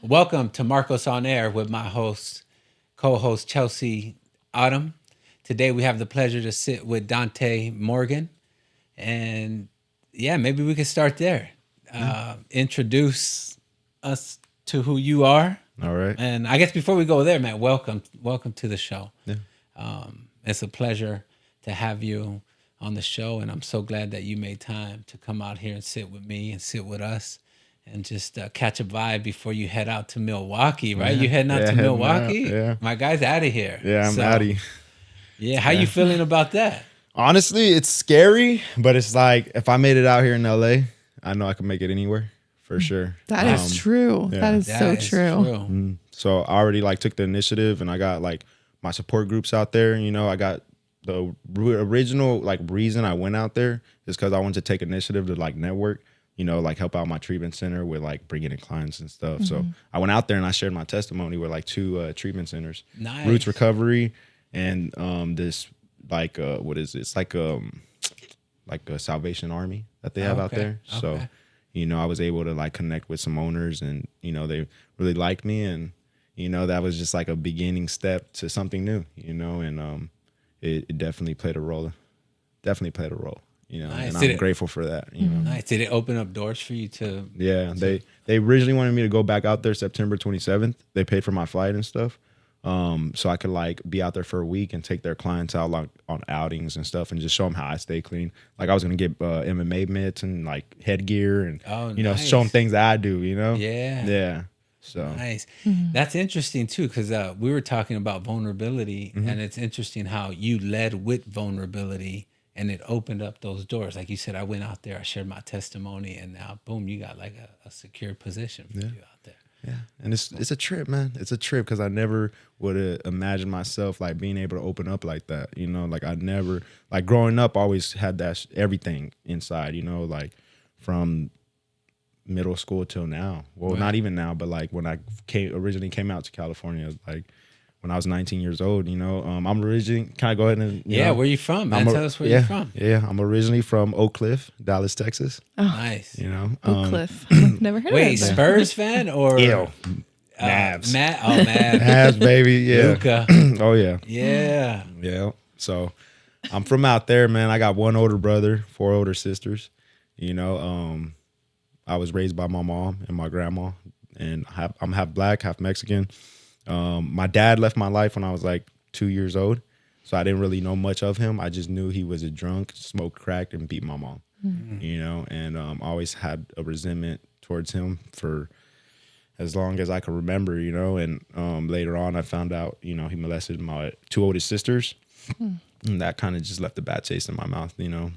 Welcome to Marcos on Air with my co-host Chelsea Autumn. Today we have the pleasure to sit with Dante Morgan, and yeah, maybe we could start there. Introduce us to who you are, All right. and I guess before we go there, man, welcome to the show. Yeah. It's a pleasure to have you on the show, and I'm so glad that you made time to come out here and sit with me and sit with us and just catch a vibe before you head out to Milwaukee, right? You heading out to heading out. Milwaukee? Yeah. My guy's out of here. Yeah, I'm So, outie. Yeah, how you feeling about that? Honestly, it's scary, but it's like if I made it out here in LA, I know I can make it anywhere for sure. That is true. yeah. That is That so is true. So I already like took the initiative, and I got like my support groups out there. You know, I got the original like reason I went out there is because I wanted to take initiative to like network. You know, like help out my treatment center with like bringing in clients and stuff. So I went out there and I shared my testimony with like two treatment centers, Nice. Roots Recovery, and this like what is it? It's like a Salvation Army that they have out Okay. there. So Okay. you know, I was able to like connect with some owners, and you know they really liked me, and you know that was just like a beginning step to something new. You know, and it definitely played a role. Definitely played a role. You know, Nice. and Did I'm it- grateful for that. You know. Nice. Did it open up doors for you to? Yeah, they originally wanted me to go back out there September 27th. They paid for my flight and stuff, so I could like be out there for a week and take their clients out like on outings and stuff, and just show them how I stay clean. Like I was gonna get MMA mitts and like headgear, and Oh, you know, nice. show them things that I do. You know. Yeah. Yeah. So Nice. That's interesting too, because we were talking about vulnerability, and it's interesting how you led with vulnerability, and it opened up those doors. Like you said, I went out there, I shared my testimony, and now, boom, you got like a secure position for you out there. yeah, and it's a trip, man. It's a trip because I never would have imagined myself like being able to open up like that. You know, like I never like growing up, I always had that everything inside. You know, like from middle school till now. Well, Right. not even now, but like when I originally came out to California, like when I was 19 years old. You know, I'm originally. Can I go ahead and Yeah, where you from, man? Tell us where you're from. Yeah, I'm originally from Oak Cliff, Dallas, Texas. Nice. You know, Oak Cliff. I've never heard Wait, of that. Spurs fan or Ew. Mavs. Mavs. Mavs, baby. Yeah. Luka. Oh yeah. Yeah. Yeah. So I'm from out there, man. I got one older brother, 4 older sisters. You know, I was raised by my mom and my grandma, and I'm half black, half Mexican. My dad left my life when I was like 2 years old, so I didn't really know much of him. I just knew he was a drunk, smoked crack, and beat my mom. You know, and I always had a resentment towards him for as long as I could remember. You know, and later on I found out, you know, he molested my 2 oldest sisters, and that kind of just left a bad taste in my mouth. You know,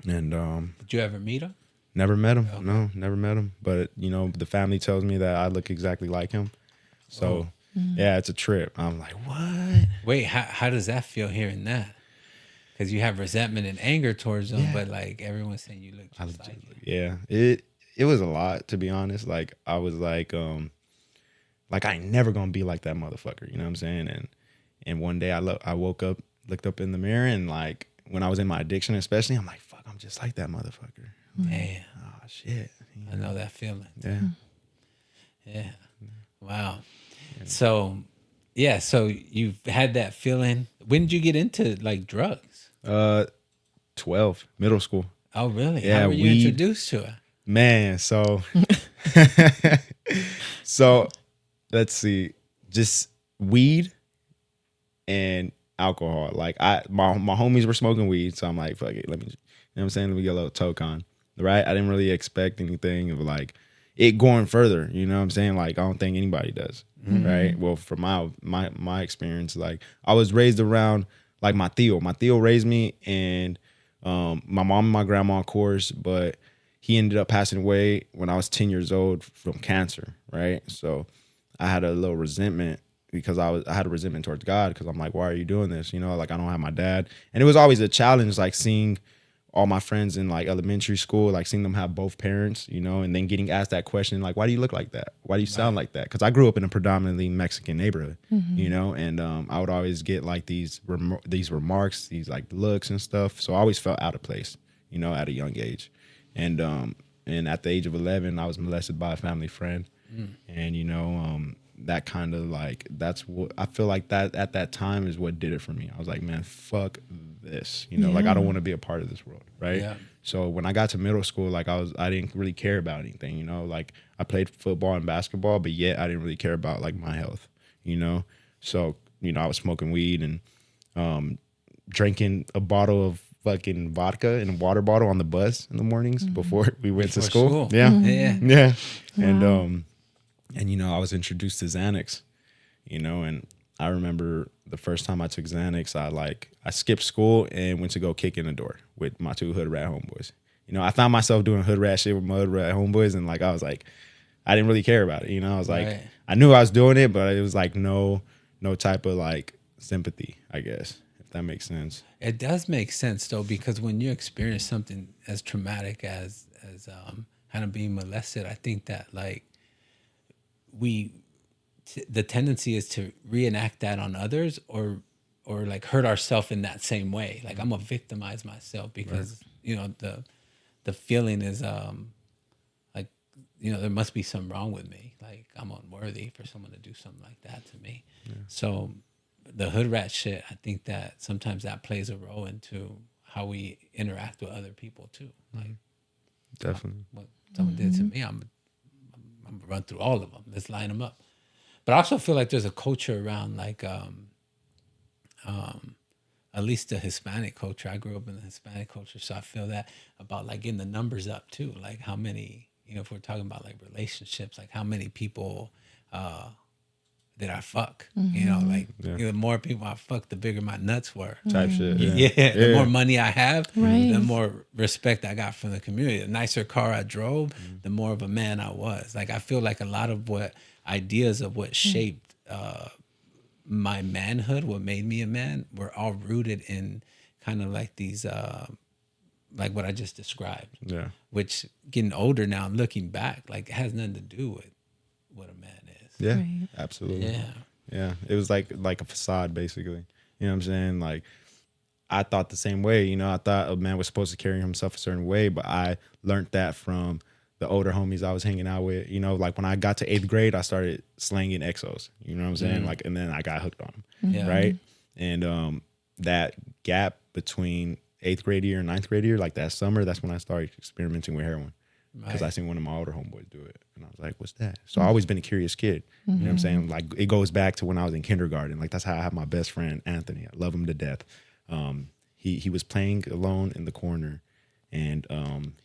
and Did you ever meet him? never met him. No, never met him. But you know, the family tells me that I look exactly like him. So yeah, it's a trip. I'm like, what? Wait, how does that feel hearing that? Because you have resentment and anger towards him, but like everyone's saying you look just like him. Yeah, it was a lot, to be honest. Like I was like I ain't never gonna be like that motherfucker. You know what I'm saying? And one day I woke up, looked up in the mirror, and like when I was in my addiction, especially, I'm like, fuck, I'm just like that motherfucker. Man, Oh shit. I know that feeling. Yeah. Yeah. Wow. So, yeah. So you've had that feeling. When did you get into like drugs? 12, middle school. Oh, really? Yeah, How were you weed. introduced to it? Man, so so let's see, just weed and alcohol. Like my homies were smoking weed, so I'm like, fuck it, let me, you know what I'm saying, let me get a little toke on, right? I didn't really expect anything of like it going further, you know what I'm saying? Like I don't think anybody does, right? Well, from my experience, like I was raised around like my tío. My tío raised me, and my mom and my grandma, of course, but he ended up passing away when I was 10 years old from cancer, right? So I had a little resentment because I had a resentment towards God, because I'm like, why are you doing this? You know, like I don't have my dad. And it was always a challenge, like seeing all my friends in like elementary school, like seeing them have both parents, you know, and then getting asked that question, like, why do you look like that? Why do you sound like that? Because I grew up in a predominantly Mexican neighborhood, you know, and I would always get like these remarks, these like looks and stuff. So I always felt out of place, you know, at a young age. And at the age of 11, I was molested by a family friend. And that kind of like, that's what I feel like that at that time is what did it for me. I was like, man, fuck this, like I don't want to be a part of this world, right? Yeah. So when I got to middle school, like I didn't really care about anything, like I played football and basketball, but yet I didn't really care about like my health, so I was smoking weed and drinking a bottle of fucking vodka in a water bottle on the bus in the mornings before we went to school. Yeah. Yeah. And I was introduced to Xanax, and I remember the first time I took Xanax, I skipped school and went to go kick in the door with my two hood rat homeboys. I found myself doing hood rat shit with my hood rat homeboys, and like I was like, I didn't really care about it. I was like, Right. I knew I was doing it, but it was like no type of like sympathy, I guess, if that makes sense. It does make sense though, because when you experience something as traumatic as kind of being molested, I think that like the tendency is to reenact that on others or like hurt ourselves in that same way. Like I'm gonna victimize myself because the feeling is like there must be something wrong with me. Like I'm unworthy for someone to do something like that to me. Yeah. So the hood rat shit, I think that sometimes that plays a role into how we interact with other people too. Like definitely what someone did to me, I'm gonna run through all of them. Let's line them up. But I also feel like there's a culture around like at least the Hispanic culture. I grew up in the Hispanic culture, so I feel that about like getting the numbers up too. Like how many, if we're talking about like relationships, like how many people did I fuck? The more people I fucked, the bigger my nuts were. Type shit. Yeah. The more money I have, Right. the more respect I got from the community. The nicer car I drove, the more of a man I was. Like I feel like a lot of what ideas of what shaped my manhood, what made me a man, were all rooted in kind of like these like what I just described. Yeah. Which getting older now, I'm looking back, like it has nothing to do with what a man is. Yeah. Right. Absolutely. Yeah. Yeah. It was like a facade, basically. You know what I'm saying? Like I thought the same way. I thought a man was supposed to carry himself a certain way, but I learned that from the older homies I was hanging out with. Like when I got to 8th grade, I started slanging exos. You know what I'm saying? Like, and then I got hooked on them. Yeah. Right. And that gap between 8th grade year and 9th grade year, like that summer, that's when I started experimenting with heroin. Because I seen one of my older homeboys do it. And I was like, what's that? So I've always been a curious kid. You know what I'm saying? Like it goes back to when I was in kindergarten. Like that's how I have my best friend, Anthony. I love him to death. He was playing alone in the corner and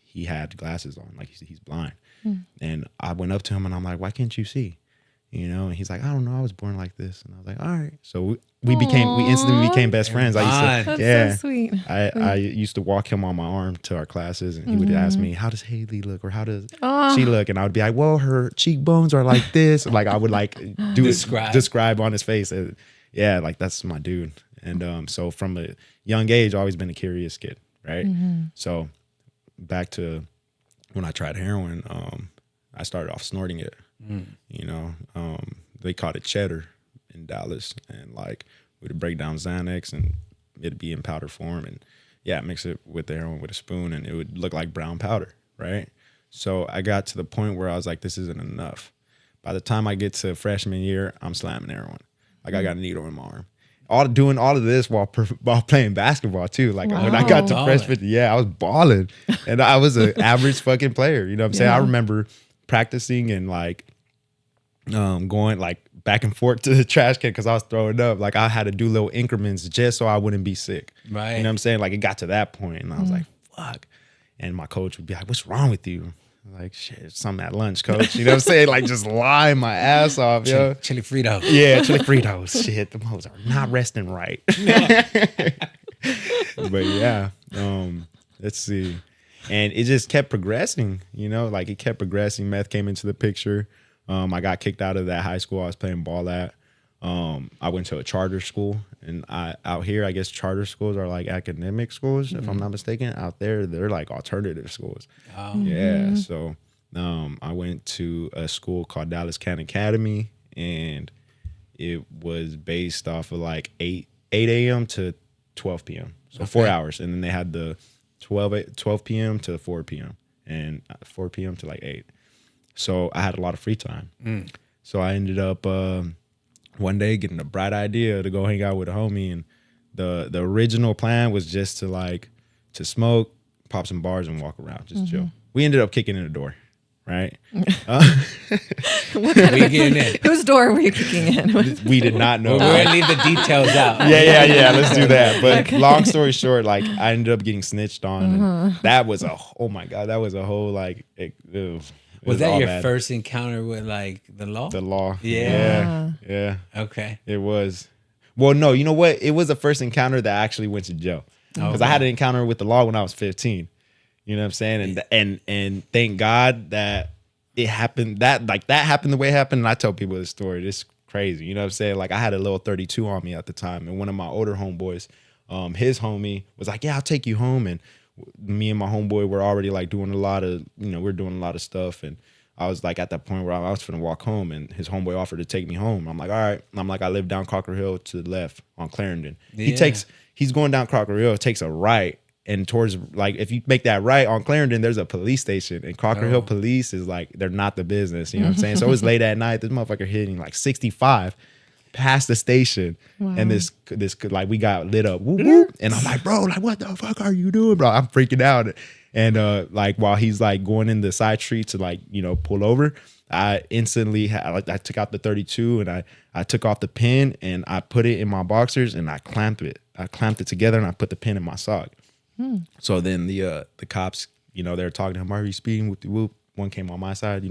he had glasses on, like he's blind. And I went up to him and I'm like, why can't you see? And he's like, I don't know, I was born like this. And I was like, all right. So we instantly became best friends. That's so sweet. I used to walk him on my arm to our classes and he would ask me, how does Haley look? Or how does she look? And I would be like, well, her cheekbones are like this. Like I would like describe on his face. Yeah, like that's my dude. And so from a young age, I've always been a curious kid, right? So back to when I tried heroin, I started off snorting it. They called it cheddar in Dallas, and like we'd break down Xanax and it'd be in powder form, and mix it with the heroin with a spoon, and it would look like brown powder, right? So I got to the point where I was like, this isn't enough. By the time I get to freshman year, I'm slamming heroin. Like I got a needle in my arm. Doing all of this while playing basketball too. Like when I got to freshman, I was balling, and I was an average fucking player. You know what I'm saying? I remember practicing and like going like back and forth to the trash can because I was throwing up. Like I had to do little increments just so I wouldn't be sick. Right. You know what I'm saying? Like it got to that point, and I was like, fuck. And my coach would be like, what's wrong with you? I'm like, shit, something at lunch, coach. You know what I'm saying? Like just lying my ass off, yo. Chili Fritos. Yeah, chili Fritos. Shit, the hoes are not resting right. But let's see. And it just kept progressing, like it kept progressing. Meth came into the picture. I got kicked out of that high school I was playing ball at. I went to a charter school, and out here, I guess charter schools are like academic schools, if I'm not mistaken. Out there, they're like alternative schools. Yeah, so I went to a school called Dallas Can Academy, and it was based off of like 8 a.m. to 12 p.m. So 4 hours, and then they had the 12 p.m. to 4 p.m. and 4 p.m. to like 8. So I had a lot of free time. So I ended up one day getting a bright idea to go hang out with a homie, and the original plan was just to smoke, pop some bars, and walk around, just chill. We ended up kicking in the door, right? We getting in. Whose door were you kicking in? We did not know. We're gonna leave the details out. Yeah. Let's do that. But long story short, like I ended up getting snitched on. And that was oh my God, that was a whole Was that your first encounter with like the law? The law. Yeah. Yeah. Okay. It was. Well, no, you know what? It was the first encounter that I actually went to jail. Because I had an encounter with the law when I was 15. You know what I'm saying? And thank God that it happened that happened the way it happened. And I tell people this story. It's crazy. You know what I'm saying? Like I had a little 32 on me at the time. And one of my older homeboys, his homie was like, yeah, I'll take you home. And me and my homeboy were already like doing a lot of, we're doing a lot of stuff. And I was like at that point where I was finna walk home, and his homeboy offered to take me home. I'm like, all right. I'm like, I live down Crocker Hill to the left on Clarendon. Yeah. He's going down Crocker Hill, takes a right, and towards like if you make that right on Clarendon, there's a police station, and Crocker Hill police is like they're not the business. You know what I'm saying? So it was late at night. This motherfucker hitting like 65 past the station, and this like we got lit up, whoop, whoop. And I'm like, bro, like what the fuck are you doing, bro? I'm freaking out. And like while he's like going in the side street to like pull over, I instantly I took out the 32 and I took off the pin and I put it in my boxers and I clamped it together and I put the pin in my sock. So then the cops, they were talking to him, are you speeding with the whoop? One came on my side,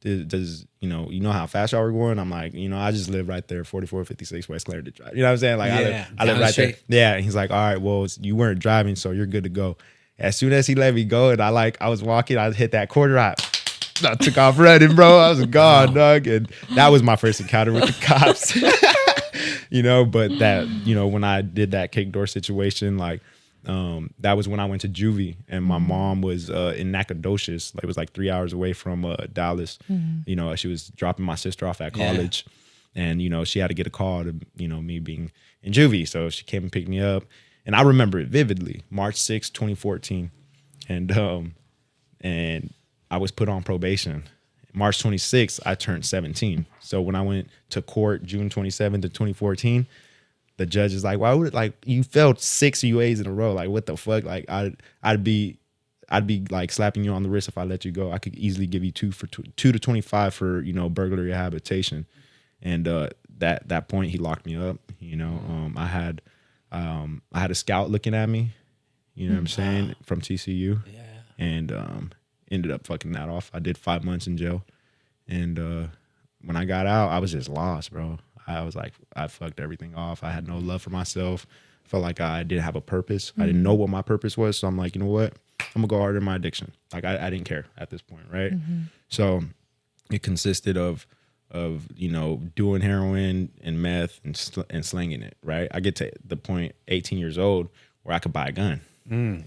does you know how fast y'all were going? I'm like, I just live right there, 4456 West Clarendon Drive. You know what I'm saying? Like I live right there. Yeah. And he's like, all right, well, you weren't driving, so you're good to go. As soon as he let me go and I was walking, I hit that corner, I took off running, bro. I was gone, dog. And that was my first encounter with the cops. But that, when I did that kick door situation, like that was when I went to juvie, and my mom was in Nacogdoches. Like, it was like 3 hours away from Dallas. She was dropping my sister off at college, and she had to get a call to me being in juvie, so she came and picked me up, and I remember it vividly. March 6, 2014, and I was put on probation. March 26th, I turned 17. So when I went to court June 27th of 2014. The judge is like, why would you failed 6 UAs in a row? Like, what the fuck? Like, I'd be like slapping you on the wrist if I let you go. I could easily give you 2 to 25 for burglary or habitation. And that point he locked me up. I had a scout looking at me. You know what I'm saying, from TCU. Yeah. And ended up fucking that off. I did 5 months in jail, and when I got out, I was just lost, bro. I was like, I fucked everything off. I had no love for myself. Felt like I didn't have a purpose. I didn't know what my purpose was. So I'm like, you know what? I'm gonna go harder in my addiction. Like I didn't care at this point, right? So it consisted of doing heroin and meth and slinging it, right? I get to the point 18 years old where I could buy a gun,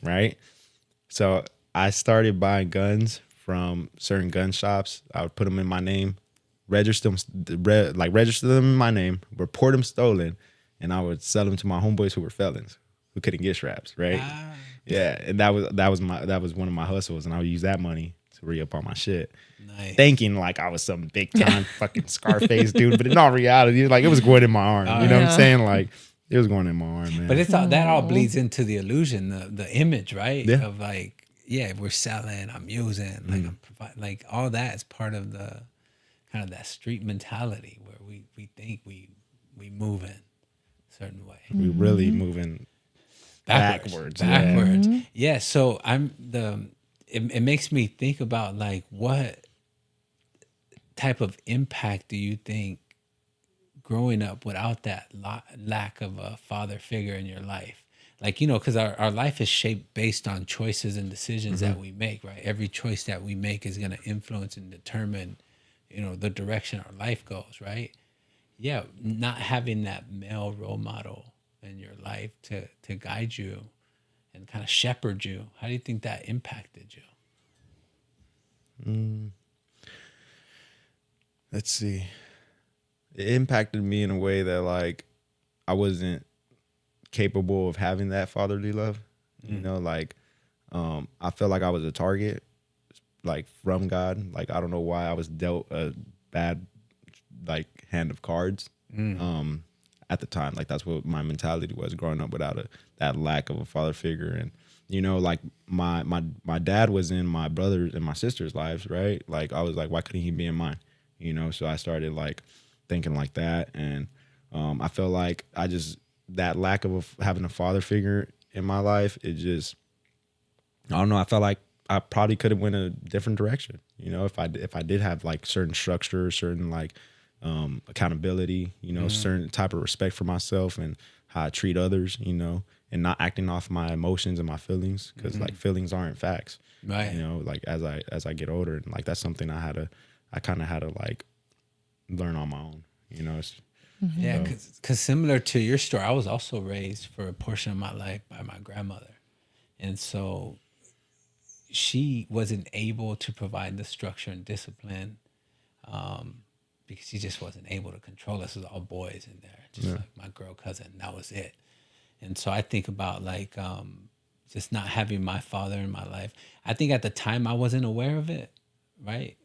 right? So I started buying guns from certain gun shops. I would put them in my name, register them in my name, report them stolen, and I would sell them to my homeboys who were felons who couldn't get straps, right? Yeah, and that was one of my hustles, and I would use that money to re-up on my shit. Nice. Thinking like I was some big time fucking Scarface dude, but in all reality, like it was going in my arm. You know what I'm saying? Like it was going in my arm, man. But that all bleeds into the illusion, the image, right? Yeah. Of like, we're selling, I'm using, like I'm providing, like all that is part of the kind of that street mentality where we think we move in a certain way. We really moving backwards. Yeah. So it makes me think about like what type of impact do you think growing up without that lack of a father figure in your life? Like, because our life is shaped based on choices and decisions that we make, right? Every choice that we make is going to influence and determine the direction our life goes, right? Yeah, not having that male role model in your life to guide you and kind of shepherd you, how do you think that impacted you? Let's see. It impacted me in a way that like I wasn't capable of having that fatherly love. I felt like I was a target like from God. Like I don't know why I was dealt a bad like hand of cards. At the time, like that's what my mentality was growing up without that lack of a father figure. And like my dad was in my brother's and my sister's lives, right? Like I was like, why couldn't he be in mine? So I started like thinking like that. And I feel like that lack of having a father figure in my life, it just, I don't know, I felt like I probably could have went a different direction, if I did have like certain structure, certain like accountability, certain type of respect for myself and how I treat others, and not acting off my emotions and my feelings, because like feelings aren't facts, Right. like as I get older, and like that's something I kind of had to like learn on my own, Yeah, because similar to your story, I was also raised for a portion of my life by my grandmother. And so she wasn't able to provide the structure and discipline because she just wasn't able to control us. It was all boys in there, just like my girl cousin. That was it. And so I think about like just not having my father in my life. I think at the time I wasn't aware of it, right?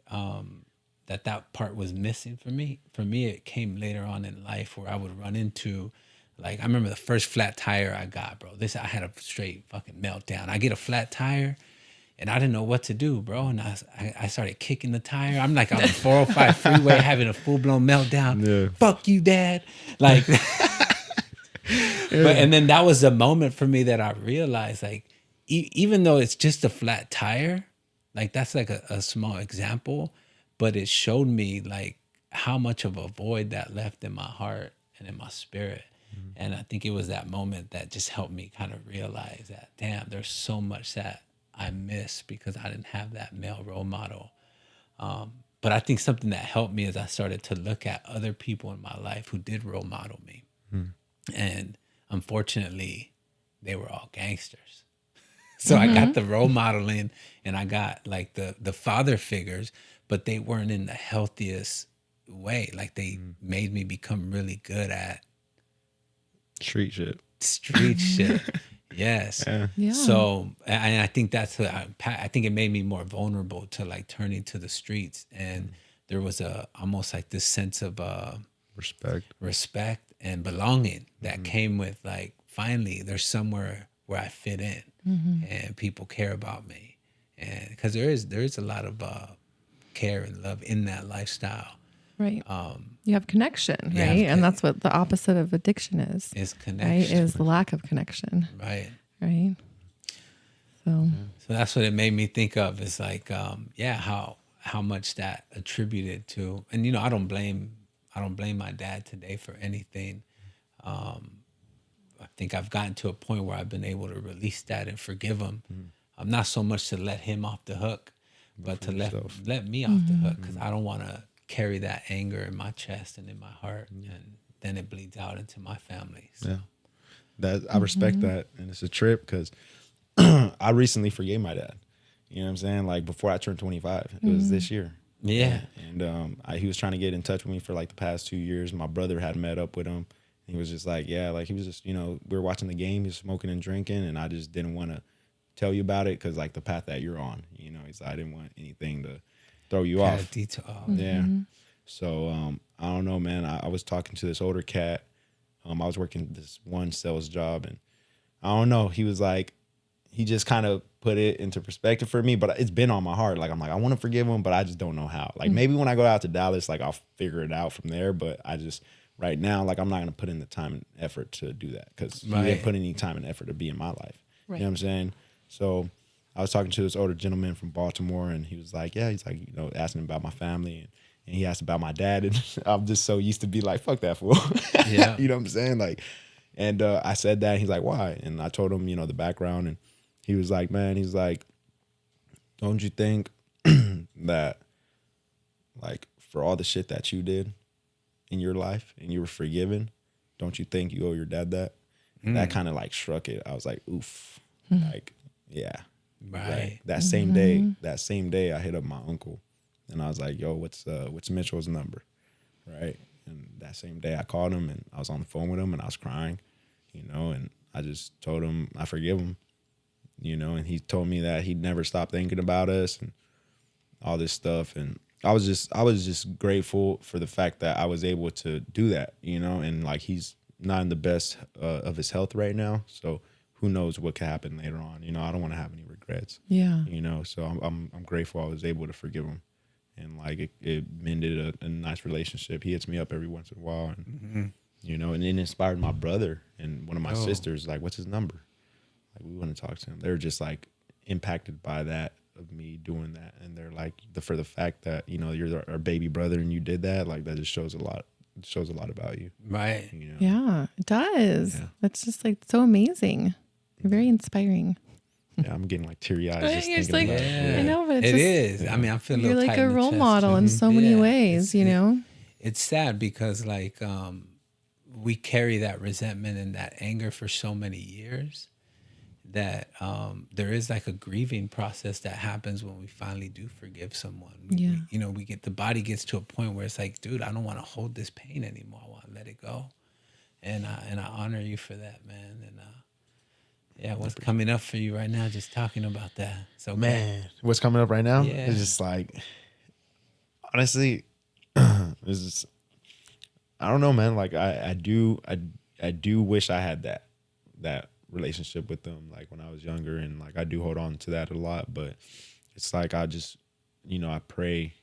That part was missing for me. For me, it came later on in life where I would run into, like, I remember the first flat tire I got, bro. I had a straight fucking meltdown. I get a flat tire and I didn't know what to do, bro. And I started kicking the tire. I'm like on the 405 freeway having a full-blown meltdown. Yeah. Fuck you, Dad. Like, but, and then that was the moment for me that I realized, like, even though it's just a flat tire, like that's like a small example, but it showed me like how much of a void that left in my heart and in my spirit. And I think it was that moment that just helped me kind of realize that, damn, there's so much that I miss because I didn't have that male role model. But I think something that helped me is I started to look at other people in my life who did role model me. And unfortunately, they were all gangsters. So I got the role modeling and I got like the father figures, but they weren't in the healthiest way. Like they made me become really good at street shit. Yes. Yeah. So, and I think I think it made me more vulnerable to like turning to the streets. And there was almost like this sense of respect and belonging that came with like, finally there's somewhere where I fit in and people care about me. And because there is a lot of care and love in that lifestyle. Right. You have connection, right? have And that's what the opposite of addiction is. Is Right? connection. Is the lack of connection. Right. Right. So that's what it made me think of, is like, how much that attributed to, and I don't blame my dad today for anything. I think I've gotten to a point where I've been able to release that and forgive him. Not so much to let him off the hook, but to let me off the hook, because I don't want to carry that anger in my chest and in my heart, and then it bleeds out into my family. So. Yeah, that I respect that, and it's a trip because I recently forgave my dad. You know what I'm saying? Like before I turned 25, it was this year. Yeah. And he was trying to get in touch with me for like the past 2 years. My brother had met up with him. He was just like, yeah, like he was just, we were watching the game, he was smoking and drinking, and I just didn't want to tell you about it because like the path that you're on, he's I didn't want anything to throw you off. Yeah. So I don't know, man. I was talking to this older cat. I was working this one sales job, and I don't know. He was like, he just kind of put it into perspective for me, but it's been on my heart. Like, I'm like, I want to forgive him, but I just don't know how. Like maybe when I go out to Dallas, like I'll figure it out from there. But I just, right now, like I'm not going to put in the time and effort to do that because he didn't put any time and effort to be in my life. Right. You know what I'm saying? So I was talking to this older gentleman from Baltimore, and he was like, yeah, he's like, asking about my family, and he asked about my dad, and I'm just so used to be like, fuck that fool. Yeah. You know what I'm saying? Like, and I said that, and he's like, why? And I told him, the background, and he was like, man, he's like, don't you think that, like, for all the shit that you did in your life and you were forgiven, don't you think you owe your dad that? That kind of like struck it. I was like, oof. Like, yeah. Right. That same day, I hit up my uncle, and I was like, yo, what's Mitchell's number? Right. And that same day I called him, and I was on the phone with him, and I was crying, and I just told him I forgive him, and he told me that he'd never stop thinking about us, and all this stuff. And I was just grateful for the fact that I was able to do that, you know, and like he's not in the best of his health right now. So who knows what could happen later on. You know, I don't want to have any regrets. Yeah. You know, so I'm grateful I was able to forgive him. And like it mended a nice relationship. He hits me up every once in a while, and you know, and it inspired my brother and one of my sisters. Like, what's his number? Like, we want to talk to him. They're just like impacted by that of me doing that, and they're like, for the fact that, you know, you're our baby brother and you did that, like that just shows a lot. It shows a lot about you, Right? You know? Yeah, it does. Yeah. That's just like so amazing. You're very inspiring. Yeah, I'm getting like teary eyes just You're just thinking like, about it. I know, but it's It just, is. I mean, I'm feeling you're little like tight a in the role chest. model in so many Yeah. ways, you know? It's sad because like we carry that resentment and that anger for so many years that there is like a grieving process that happens when we finally do forgive someone. Yeah. You know, the body gets to a point where it's like, dude, I don't want to hold this pain anymore. I want to let it go. And I honor you for that, man. And yeah, what's coming up for you right now? Just talking about that. So Man, what's coming up right now? Yeah. It's just like, honestly, it's just, I don't know, man. Like I do wish I had that relationship with them, like when I was younger, and like I do hold on to that a lot. But it's like I just, you know, I pray,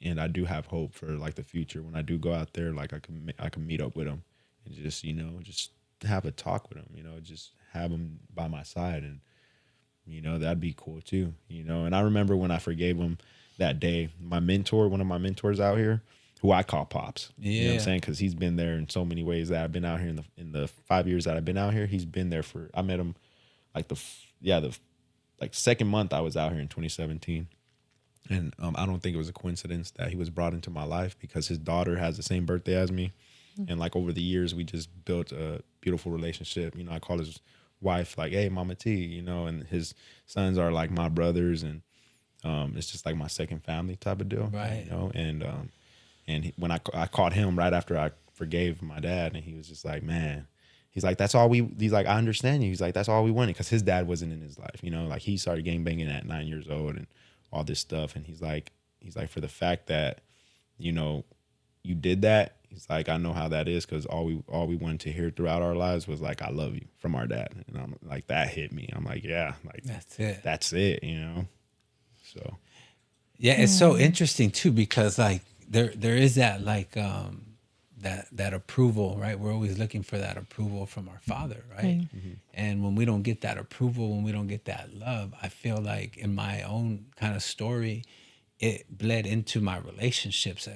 and I do have hope for like the future when I do go out there. Like I can meet up with them and just, you know, just have a talk with them. You know, just have them by my side, and you know, that'd be cool too, you know. And I remember when I forgave him that day, one of my mentors out here, who I call Pops. You know what I'm saying? Because he's been there in so many ways that I've been out here in the 5 years that I've been out here. He's been there I met him like the second month I was out here in 2017. And I don't think it was a coincidence that he was brought into my life because his daughter has the same birthday as me. And like over the years, we just built a beautiful relationship. You know, I call his wife like, hey, Mama T, you know, and his sons are like my brothers, and it's just like my second family type of deal. Right. You know, and when I caught him right after I forgave my dad, and he was just like, man, he's like, he's like, I understand you. He's like, that's all we wanted, because his dad wasn't in his life. You know, like he started gangbanging at 9 years old and all this stuff. And he's like, for the fact that, you know, you did that, he's like, I know how that is, because all we wanted to hear throughout our lives was like, I love you, from our dad. And I'm like, that hit me. I'm like, yeah, like that's it, you know. So yeah, it's so interesting too, because like there is that like that approval, right? We're always looking for that approval from our Father, right? And when we don't get that approval, when we don't get that love, I feel like in my own kind of story, it bled into my relationships.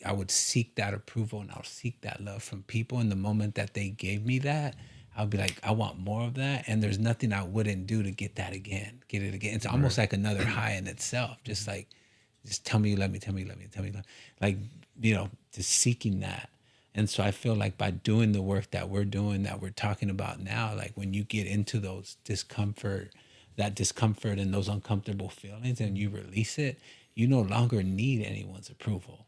I would seek that approval and I'll seek that love from people. And the moment that they gave me that, I'll be like, I want more of that. And there's nothing I wouldn't do to get that again, get it again. It's almost like another high in itself. Just like, just tell me you love me, tell me you love me, tell me you love me. Like, you know, just seeking that. And so I feel like by doing the work that we're doing, that we're talking about now, like when you get into those discomfort and those uncomfortable feelings and you release it, you no longer need anyone's approval,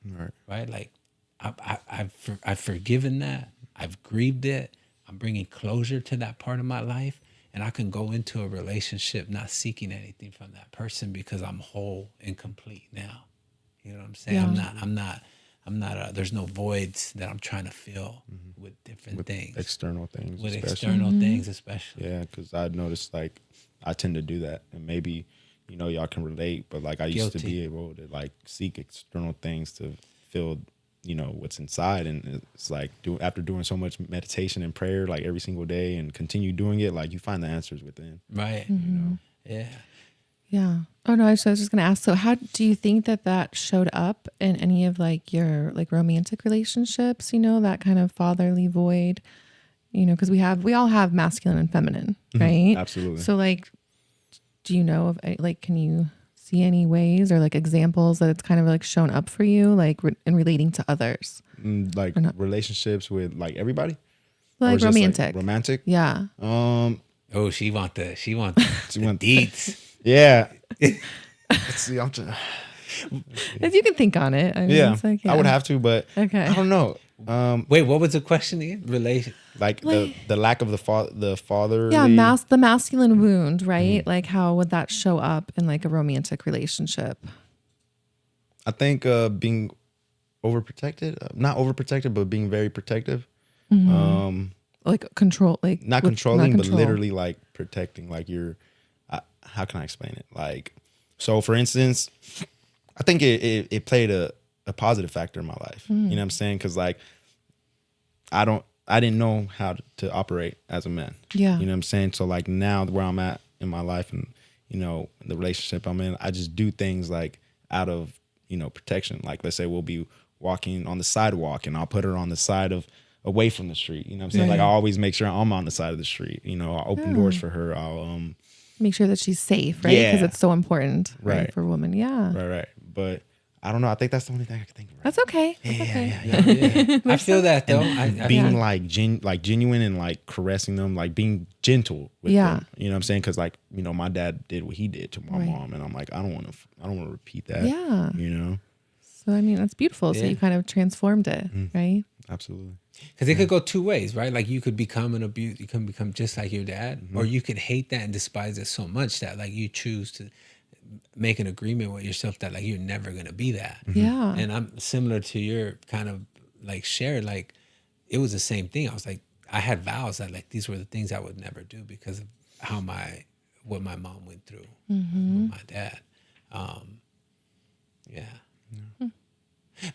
right? Like I've forgiven that. I've grieved it. I'm bringing closure to that part of my life, and I can go into a relationship not seeking anything from that person because I'm whole and complete now. You know what I'm saying? Yeah. I'm not. There's no voids that I'm trying to fill with different things, external things, with especially. external things, especially. Yeah, because I noticed like I tend to do that, and maybe, you know, y'all can relate, but like I used to be able to like seek external things to fill, you know, what's inside. And it's like after doing so much meditation and prayer like every single day and continue doing it, like you find the answers within. Right. You know? Yeah. Yeah. Oh no, I was just going to ask. So, how do you think that showed up in any of like your like romantic relationships? You know, that kind of fatherly void. You know, because we all have masculine and feminine, right? Absolutely. So, like, do you know of like, can you see any ways or like examples that it's kind of like shown up for you, like in relating to others? Like relationships with like everybody, like romantic, like romantic. Yeah. Oh, she want the deets. Yeah. Let's see. I'm trying. If you can think on it. I mean, Yeah, it's like, I would have to, but Okay. I don't know. Wait, what was the question again? Relation. Like the lack of the father. Yeah, the masculine wound, right? Like, how would that show up in like a romantic relationship? I think being overprotected, not overprotected, but being very protective. Like control, like Not with- controlling, not but control. literally like protecting. Like how can I explain it? Like, so for instance, I think it played a positive factor in my life. You know what I'm saying? Because like I didn't know how to operate as a man. Yeah. You know what I'm saying? So like now where I'm at in my life and, you know, the relationship I'm in, I just do things like out of, you know, protection. Like let's say we'll be walking on the sidewalk and I'll put her on the side of away from the street. You know what I'm saying? Like I always make sure I'm on the side of the street. You know, I'll open doors for her. I'll Make sure that she's safe, right? Because Yeah. it's so important, right, Right. for women. Yeah. right. But I don't know. I think that's the only thing I can think of. Right That's okay. That's okay. Yeah. I feel that though. I being feel- like genuine and like caressing them, like being gentle with Yeah. them. You know what I'm saying? Because like, you know, my dad did what he did to my Right. mom, and I'm like, I don't want to repeat that. Yeah. You know, So I mean, that's beautiful. So Yeah. you kind of transformed it, right? absolutely. Because it could go two ways, right? Like you could become an abuse, you can become just like your dad, or you could hate that and despise it so much that like you choose to make an agreement with yourself that like you're never gonna be that. Yeah. And I'm similar to your kind of like share, like it was the same thing. I was like, I had vows that like these were the things I would never do because of what my mom went through with my dad. Yeah.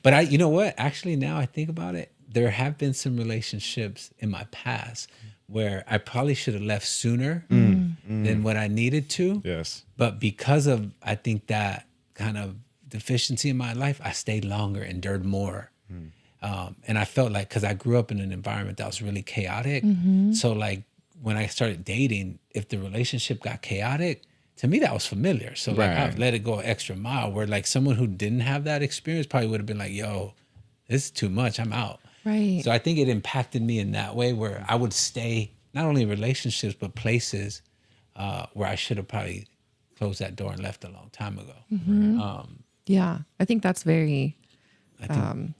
But you know what? Actually, now I think about it, there have been some relationships in my past where I probably should have left sooner than what I needed to. Yes. But because of, I think, that kind of deficiency in my life, I stayed longer, endured more. And I felt like, because I grew up in an environment that was really chaotic. So like when I started dating, if the relationship got chaotic, to me, that was familiar. So like Right. I've let it go an extra mile where like someone who didn't have that experience probably would have been like, yo, this is too much. I'm out. Right. So I think it impacted me in that way where I would stay not only in relationships, but places where I should have probably closed that door and left a long time ago. Yeah. I think that's very, I think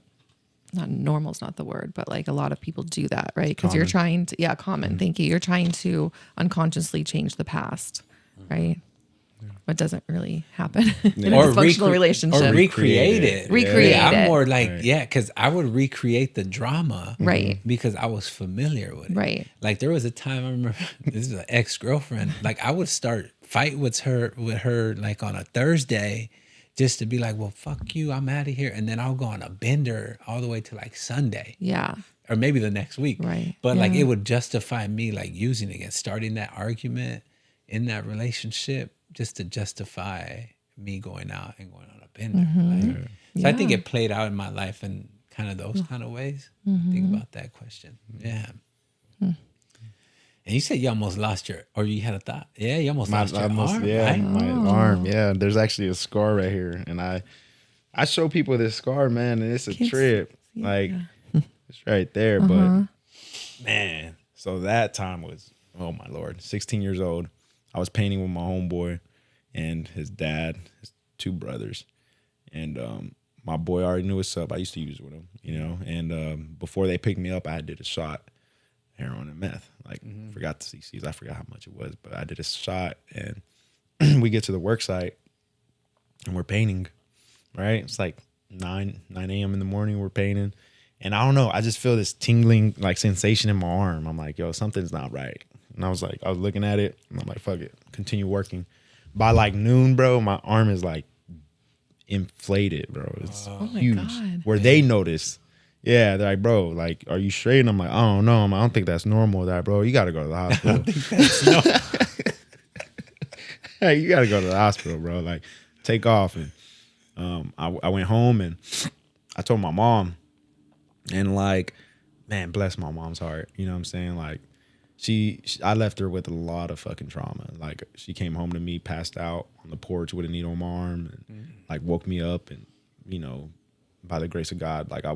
not normal is not the word, but like a lot of people do that, right? Because you're trying to, common. Thank you. You're trying to unconsciously change the past, right? What doesn't really happen in a dysfunctional relationship. Or recreate it. Recreate Yeah, I'm it. more like, because I would recreate the drama. Right. Because I was familiar with it. Right. Like there was a time I remember, this is an ex-girlfriend, like I would start fight with her like on a Thursday just to be like, well, fuck you, I'm out of here. And then I'll go on a bender all the way to like Sunday. Yeah. Or maybe the next week. Right. But like Yeah. it would justify me like using it and starting that argument in that relationship just to justify me going out and going on a bender. Like, so I think Yeah. it played out in my life in kind of those kind of ways. Think about that question. Yeah. And you said you almost lost or you had a thought. Yeah, you almost lost your arm, right? my arm. Yeah, there's actually a scar right here, and I show people this scar, man, and it's a trip. Like it's right there, but man, so that time was, oh my Lord, 16 years old. I was painting with my homeboy and his dad, his two brothers, and my boy already knew what's up. I used to use with him, you know, and before they picked me up, I did a shot. Heroin and meth. Like, forgot the CCs. I forgot how much it was, but I did a shot, and we get to the work site, and we're painting, right? It's like 9 a.m. in the morning, we're painting, and I don't know, I just feel this tingling, like, sensation in my arm. I'm like, yo, something's not right. And I was looking at it, and I'm like, fuck it, continue working. By, like, noon, bro, my arm is, like, inflated, bro. It's my huge. God. Where they noticed. Yeah, they're like, bro, like, are you straight? And I'm like, I don't know. I don't think that's normal. They're like, bro, you got to go to the hospital. Hey, you got to go to the hospital, bro. Like, take off. And I went home and I told my mom. And, like, man, bless my mom's heart. You know what I'm saying? Like, I left her with a lot of fucking trauma. Like, she came home to me, passed out on the porch with a needle in my arm, and, like, woke me up and, you know, by the grace of God, like I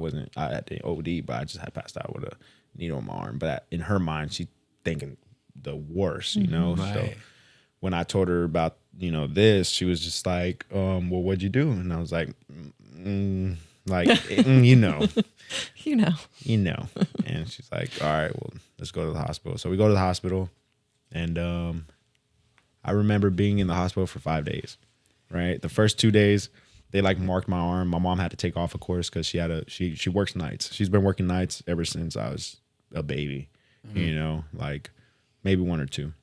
had the OD, but I just had passed out with a needle in my arm. But in her mind, she thinking the worst, you know? Right. So when I told her about, you know, this, she was just like, well, what'd you do? And I was like, you know. You know. And she's like, all right, well, let's go to the hospital. So we go to the hospital, and I remember being in the hospital for 5 days, right? The first 2 days, they like marked my arm. My mom had to take off, of course, because she works nights. She's been working nights ever since I was a baby, you know, like maybe one or two.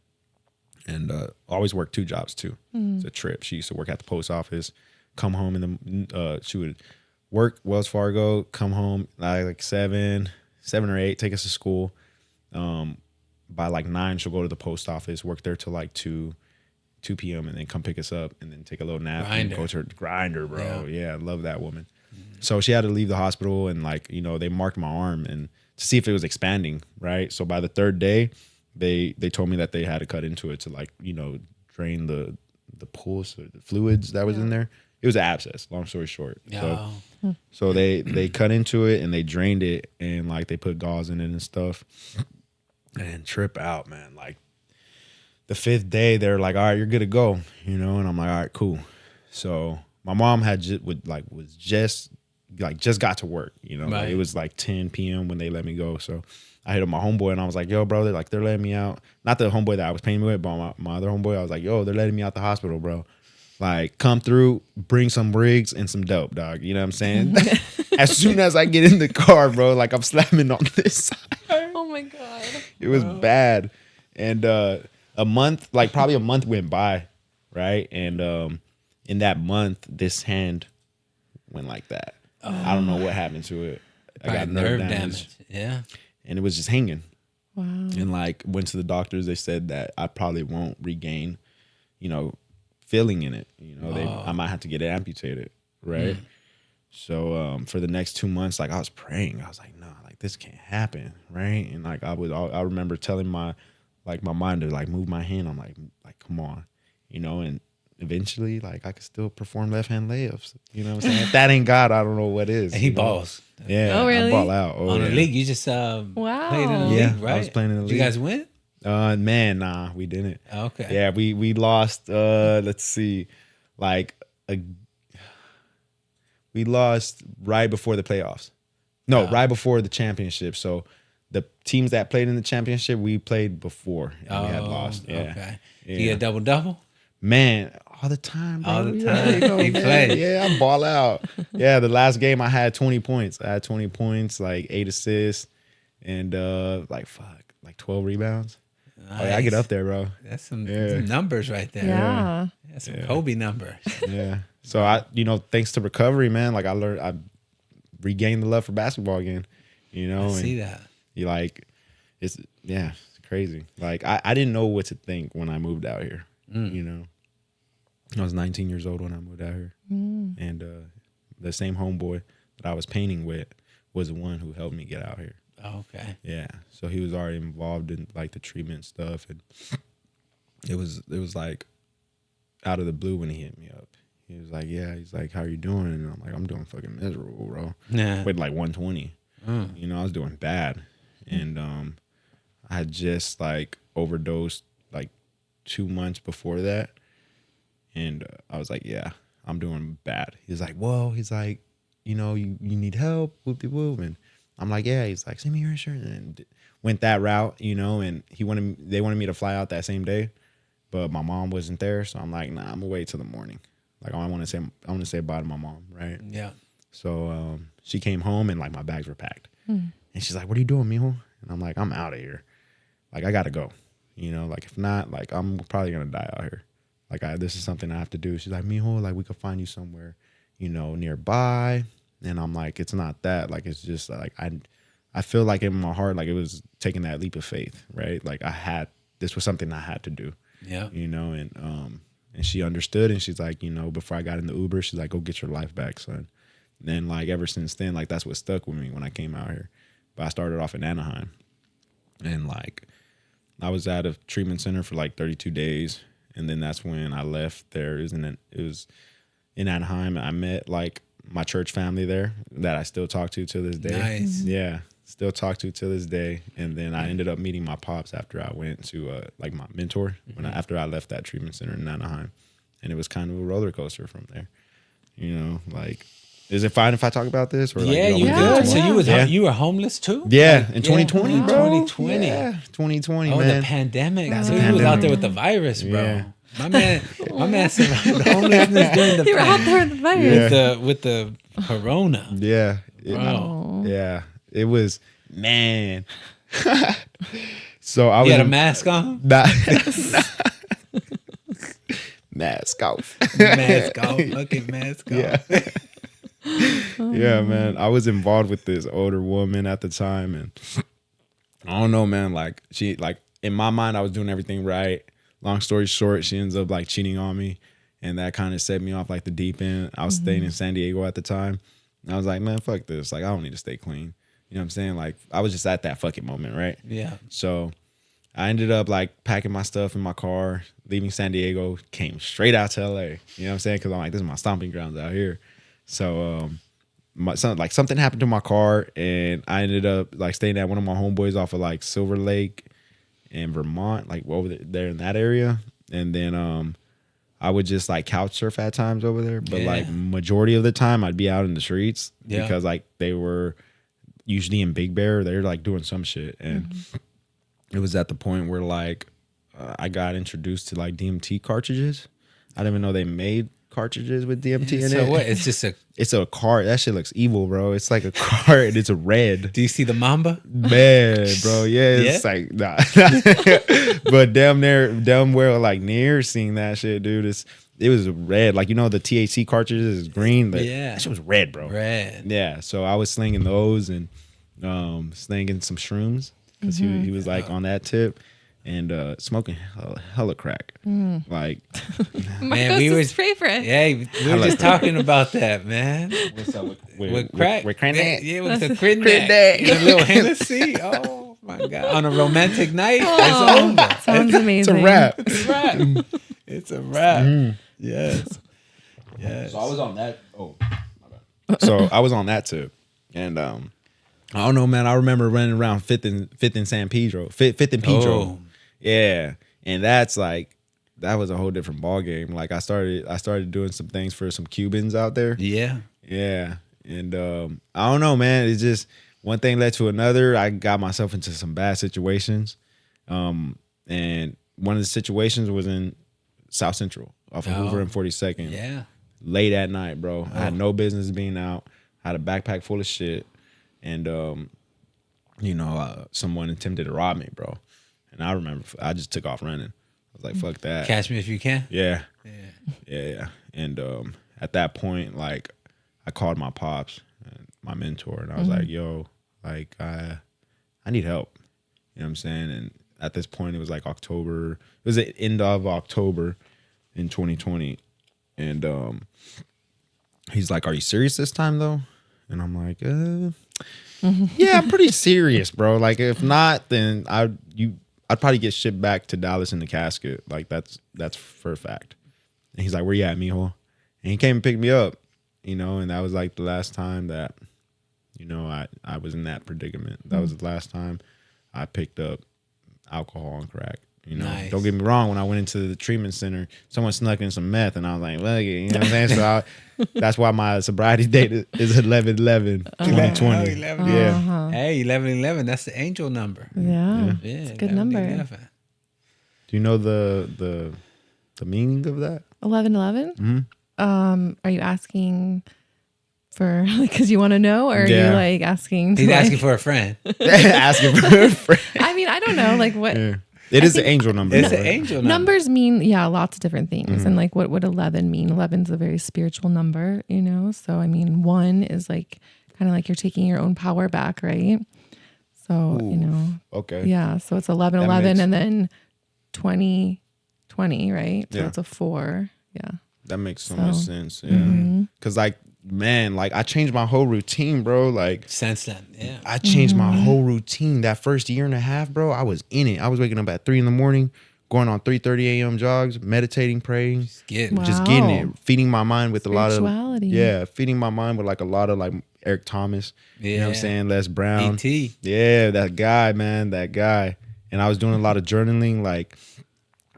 And always worked 2 jobs too. It's a trip. She used to work at the post office, come home in the she would work Wells Fargo, come home like 7 or 8, take us to school. By like 9, she'll go to the post office, work there till like 2 p.m. and then come pick us up and then take a little nap and go to her grinder, bro. Yeah, I love that woman. So she had to leave the hospital and like, you know, they marked my arm and to see if it was expanding, right? So by the 3rd day, they told me that they had to cut into it to like, you know, drain the pus or the fluids that was in there. It was an abscess, long story short. So they cut into it and they drained it and like they put gauze in it and stuff. And trip out, man. Like the 5th day, they're like, all right, you're good to go, you know? And I'm like, all right, cool. So my mom had just got to work, you know? Like, it was like 10 p.m. when they let me go. So I hit up my homeboy and I was like, yo, bro, they're letting me out. Not the homeboy that I was paying with, but my other homeboy, I was like, yo, they're letting me out the hospital, bro. Like, come through, bring some rigs and some dope, dog. You know what I'm saying? As soon as I get in the car, bro, like I'm slamming on this side. Oh my God. It was bad. And probably a month went by, right? And in that month, this hand went like that. I don't know what happened to it. I got nerve damage. Yeah. And it was just hanging. Wow. And like went to the doctors. They said that I probably won't regain, you know, feeling in it. You know, I might have to get it amputated, right? So for the next 2 months, like I was praying. I was like, no, like this can't happen, right? And like I remember telling my mind to like move my hand. I'm like come on, you know. And eventually, like I could still perform left hand layups. You know what I'm saying? If that ain't God, I don't know what is. And he balls. Yeah. Oh, really? I ball out. On the league, you just played in the league, right? I was playing in the league. Did you guys win? Man, nah, we didn't. Okay. Yeah, we lost. Let's see, we lost right before the playoffs. No, right before the championship. So the teams that played in the championship, we played before and we had lost. Yeah. Okay. Yeah. You get double? Man, all the time, bro. All the You time. already know, He man. played. Yeah, I ball out. Yeah, the last game I had 20 points. I had 20 points, like 8 assists, and 12 rebounds. Nice. Oh, yeah, I get up there, bro. That's some numbers right there. Yeah. That's some Kobe numbers. Yeah. So thanks to recovery, man, like I regained the love for basketball again. You know, I see that. You like, it's crazy. Like I didn't know what to think when I moved out here. You know, I was 19 years old when I moved out here, and the same homeboy that I was painting with was the one who helped me get out here. Oh, okay. Yeah. So he was already involved in like the treatment stuff, and it was like out of the blue when he hit me up. He was like, yeah. He's like, how are you doing? And I'm like, I'm doing fucking miserable, bro. Yeah. With like 120. You know, I was doing bad. And I had just like overdosed like 2 months before that. And I was like, yeah, I'm doing bad. He's like, whoa. He's like, you know, you need help. Whoop-de-whoop. And I'm like, yeah. He's like, send me your insurance. And went that route, you know, and they wanted me to fly out that same day. But my mom wasn't there. So I'm like, nah, I'm going to wait till the morning. Like, I want to say bye to my mom, right? Yeah. So she came home and like my bags were packed. And she's like, what are you doing, mijo? And I'm like, I'm out of here. Like, I got to go. You know, like if not, like I'm probably going to die out here. Like this is something I have to do. She's like, mijo, like we could find you somewhere, you know, nearby. And I'm like, it's not that. Like, it's just like, I feel like in my heart, like it was taking that leap of faith, right? Like this was something I had to do. Yeah. You know, and she understood, and she's like, you know, before I got in the Uber, she's like, go get your life back, son. And then like ever since then, like that's what stuck with me when I came out here. But I started off in Anaheim, and like I was at a treatment center for like 32 days, and then that's when I left there. It was in Anaheim. I met like my church family there that I still talk to this day. Nice. Yeah. Still talk to this day. And then I ended up meeting my pops after I went to like my mentor after I left that treatment center in Anaheim. And it was kind of a roller coaster from there. You know, like, is it fine if I talk about this? Or like, yeah, you good. So you were homeless too? Yeah, in 2020, bro. 2020. Yeah, 2020, oh, man. the pandemic. That's So the you was out pandemic. there with the virus, bro. Yeah. My man survived homelessness during the You were out there with the virus. Yeah. with the corona. Yeah. Bro. Yeah. It was, man. So I You was had a mask on? Nah. Mask off. Mask off. Fucking mask off. Yeah. Yeah, man. I was involved with this older woman at the time, and I don't know, man. Like she, like in my mind, I was doing everything right. Long story short, she ends up like cheating on me, and that kind of set me off like the deep end. I was staying in San Diego at the time, and I was like, man, fuck this. Like I don't need to stay clean. You know what I'm saying? Like I was just at that fucking moment, right? Yeah. So I ended up like packing my stuff in my car, leaving San Diego, came straight out to LA. You know what I'm saying? Because I'm like, this is my stomping grounds out here. So something happened to my car, and I ended up like staying at one of my homeboys off of like Silver Lake in Vermont, like over there in that area. And then I would just like couch surf at times over there, but like majority of the time I'd be out in the streets because like they were usually in Big Bear. They're like doing some shit, and it was at the point where like I got introduced to like DMT cartridges. I didn't even know they made cartridges with DMT in it. So what? It's a card. That shit looks evil, bro. It's like a card. It's a red. Do you see the mamba? Man, bro. Yeah, it's like nah. But damn well like near seeing that shit, dude. It was red. Like, you know, the THC cartridges is green. But that shit was red, bro. Red. Yeah. So I was slinging those and slinging some shrooms because he was like on that tip. And smoking hella crack. Like, man, we were favorite. Yeah, we were just talking about that, man. What's up With crack? With crack? Yeah, with the crack. Crack. A little Hennessy. Oh my god! On a romantic night, it's over. Sounds amazing. It's a wrap. It's a wrap. It's a wrap. Yes. So I was on that. Oh, my bad. So I was on that tip, and I don't know, man. I remember running around Fifth and San Pedro, Fifth and Pedro. Oh. Yeah, and that's like that was a whole different ball game. Like I started doing some things for some Cubans out there. Yeah. Yeah, and I don't know, man. It's just one thing led to another. I got myself into some bad situations, and one of the situations was in South Central off of Hoover and 42nd. Yeah. Late at night, bro. I had no business being out. I had a backpack full of shit, and someone attempted to rob me, bro. And I remember I just took off running. I was like, fuck that. Catch me if you can. Yeah. And at that point, like, I called my pops, and my mentor, and I was like, yo, like, I need help. You know what I'm saying? And at this point, it was like October. It was the end of October in 2020. And he's like, are you serious this time, though? And I'm like, yeah, I'm pretty serious, bro. Like, if not, then I'd probably get shipped back to Dallas in the casket. Like, that's for a fact. And he's like, where you at, mijo? And he came and picked me up, you know, and that was like the last time that, you know, I was in that predicament. That was the last time I picked up alcohol and crack. You know, Nice. Don't get me wrong. When I went into the treatment center, someone snuck in some meth, and I was like, well, you know what I'm saying? So that's why my sobriety date is 11/11/2020. Oh, 11. Yeah. Hey, 11/11. That's the angel number. Yeah. Yeah, It's a good number. 11/11. Do you know the meaning of that? 11/11. Are you asking for like because you want to know, or are you like asking? He's like, asking for a friend. Asking for a friend. I mean, I don't know. Like what? Yeah. It is the angel number. It's though, an right? angel number. Numbers mean, lots of different things. And like what would 11 mean? 11's a very spiritual number, you know? So, I mean, 1 is like kind of like you're taking your own power back, right? So, you know. Okay. Yeah. So it's 11/11 and then 20/20, right? So Yeah. it's a 4. Yeah. That makes so much sense. Yeah. Because, like, man, like, I changed my whole routine, bro. Like, Since then, yeah. I changed my whole routine. That first year and a half, bro, I was in it. I was waking up at 3 a.m, going on 3:30 a.m. jogs, meditating, praying, Just getting Wow. just getting it, feeding my mind with a lot of Spirituality. feeding my mind with like a lot of like Eric Thomas, you know what I'm Yeah. saying, Les Brown, E.T. yeah, that guy, man, that guy. And I was doing a lot of journaling, like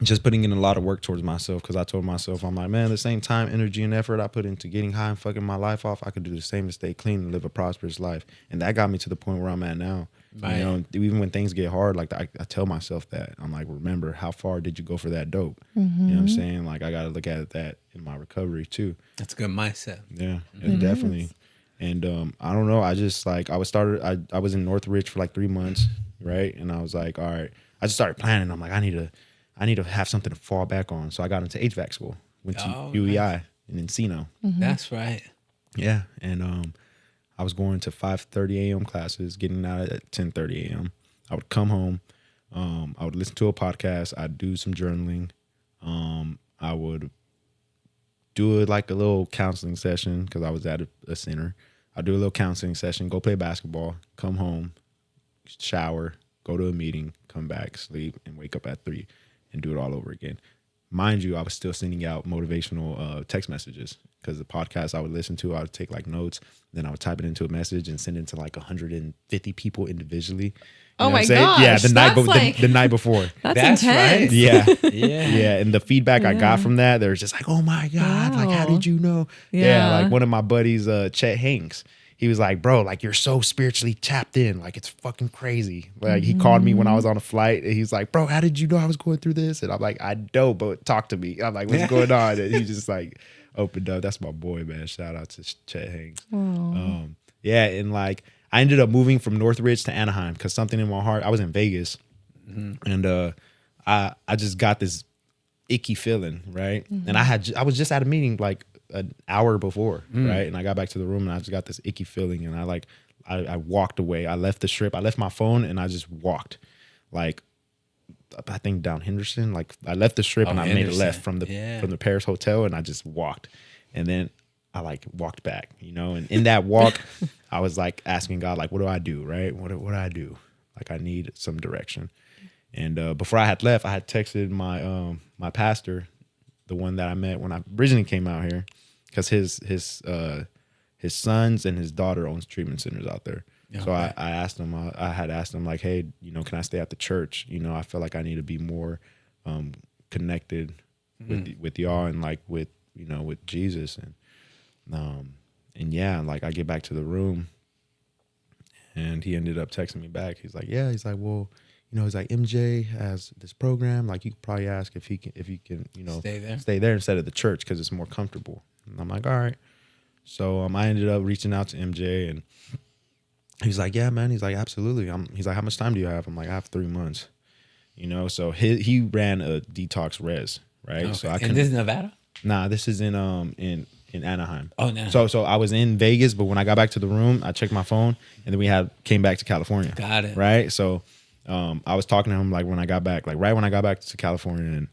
just putting in a lot of work towards myself, because I told myself, I'm like, man, the same time, energy, and effort I put into getting high and fucking my life off, I could do the same to stay clean and live a prosperous life. And that got me to the point where I'm at now. Right. You know, even when things get hard, like I tell myself that. I'm like, remember, how far did you go for that dope? You know what I'm saying? Like, I got to look at that in my recovery too. That's a good mindset. Yeah, definitely. And I don't know. I just like I was in Northridge for like 3 months, right? And I was like, all right. I just started planning. I'm like, I need to have something to fall back on. So I got into HVAC school. Went to UEI in Encino. That's right. Yeah, and I was going to 5:30 a.m. classes, getting out at 10:30 a.m. I would come home. I would listen to a podcast. I'd do some journaling. I would do like a little counseling session because I was at a center. I'd do a little counseling session, go play basketball, come home, shower, go to a meeting, come back, sleep, and wake up at 3 and do it all over again. Mind you, I was still sending out motivational text messages because the podcast I would listen to, I would take like notes, then I would type it into a message and send it to like 150 people individually. You know my what I'm saying? gosh, Yeah, the night before. That's intense. right. Yeah. Yeah. Yeah. And the feedback I got from that, they were just like, oh my God, like, how did you know? Yeah. Like one of my buddies, Chet Hanks, he was like, bro, like, you're so spiritually tapped in. Like, it's fucking crazy. Like, he called me when I was on a flight and he's like, bro, how did you know I was going through this? And I'm like, I don't, but talk to me. I'm like, what's going on? And he just like opened up. That's my boy, man. Shout out to Chet Hanks. Yeah. And like, I ended up moving from Northridge to Anaheim because something in my heart, I was in Vegas and I just got this icky feeling, right? And I was just at a meeting like an hour before, right? And I got back to the room and I just got this icky feeling and I walked away. I left the strip. I left my phone and I just walked like, I think down Henderson. Like I left the strip and I made a left from the Paris Hotel and I just walked. And then I like walked back, you know, and in that walk, I was like asking God, like, what do I do? Right? What do I do? Like I need some direction. And before I had left, I had texted my pastor, the one that I met when I originally came out here, because his sons and his daughter owns treatment centers out there. Okay. So I asked him, I had asked him like, hey, you know, can I stay at the church? You know, I feel like I need to be more connected with y'all and like with, you know, with Jesus. And yeah, like I get back to the room and he ended up texting me back. He's like, yeah, he's like, well, you know, he's like, MJ has this program. Like you could probably ask if he can, you know, stay there instead of the church because it's more comfortable. And I'm like, all right. So I ended up reaching out to MJ and he's like, yeah, man. He's like, absolutely. He's like, how much time do you have? I'm like, I have 3 months. You know, so he ran a detox res, right? Okay. So and this is Nevada? Nah, this is in Anaheim. Oh, no. So I was in Vegas, but when I got back to the room, I checked my phone, and then came back to California. Got it. Right. So I was talking to him like when I got back, like right when I got back to California,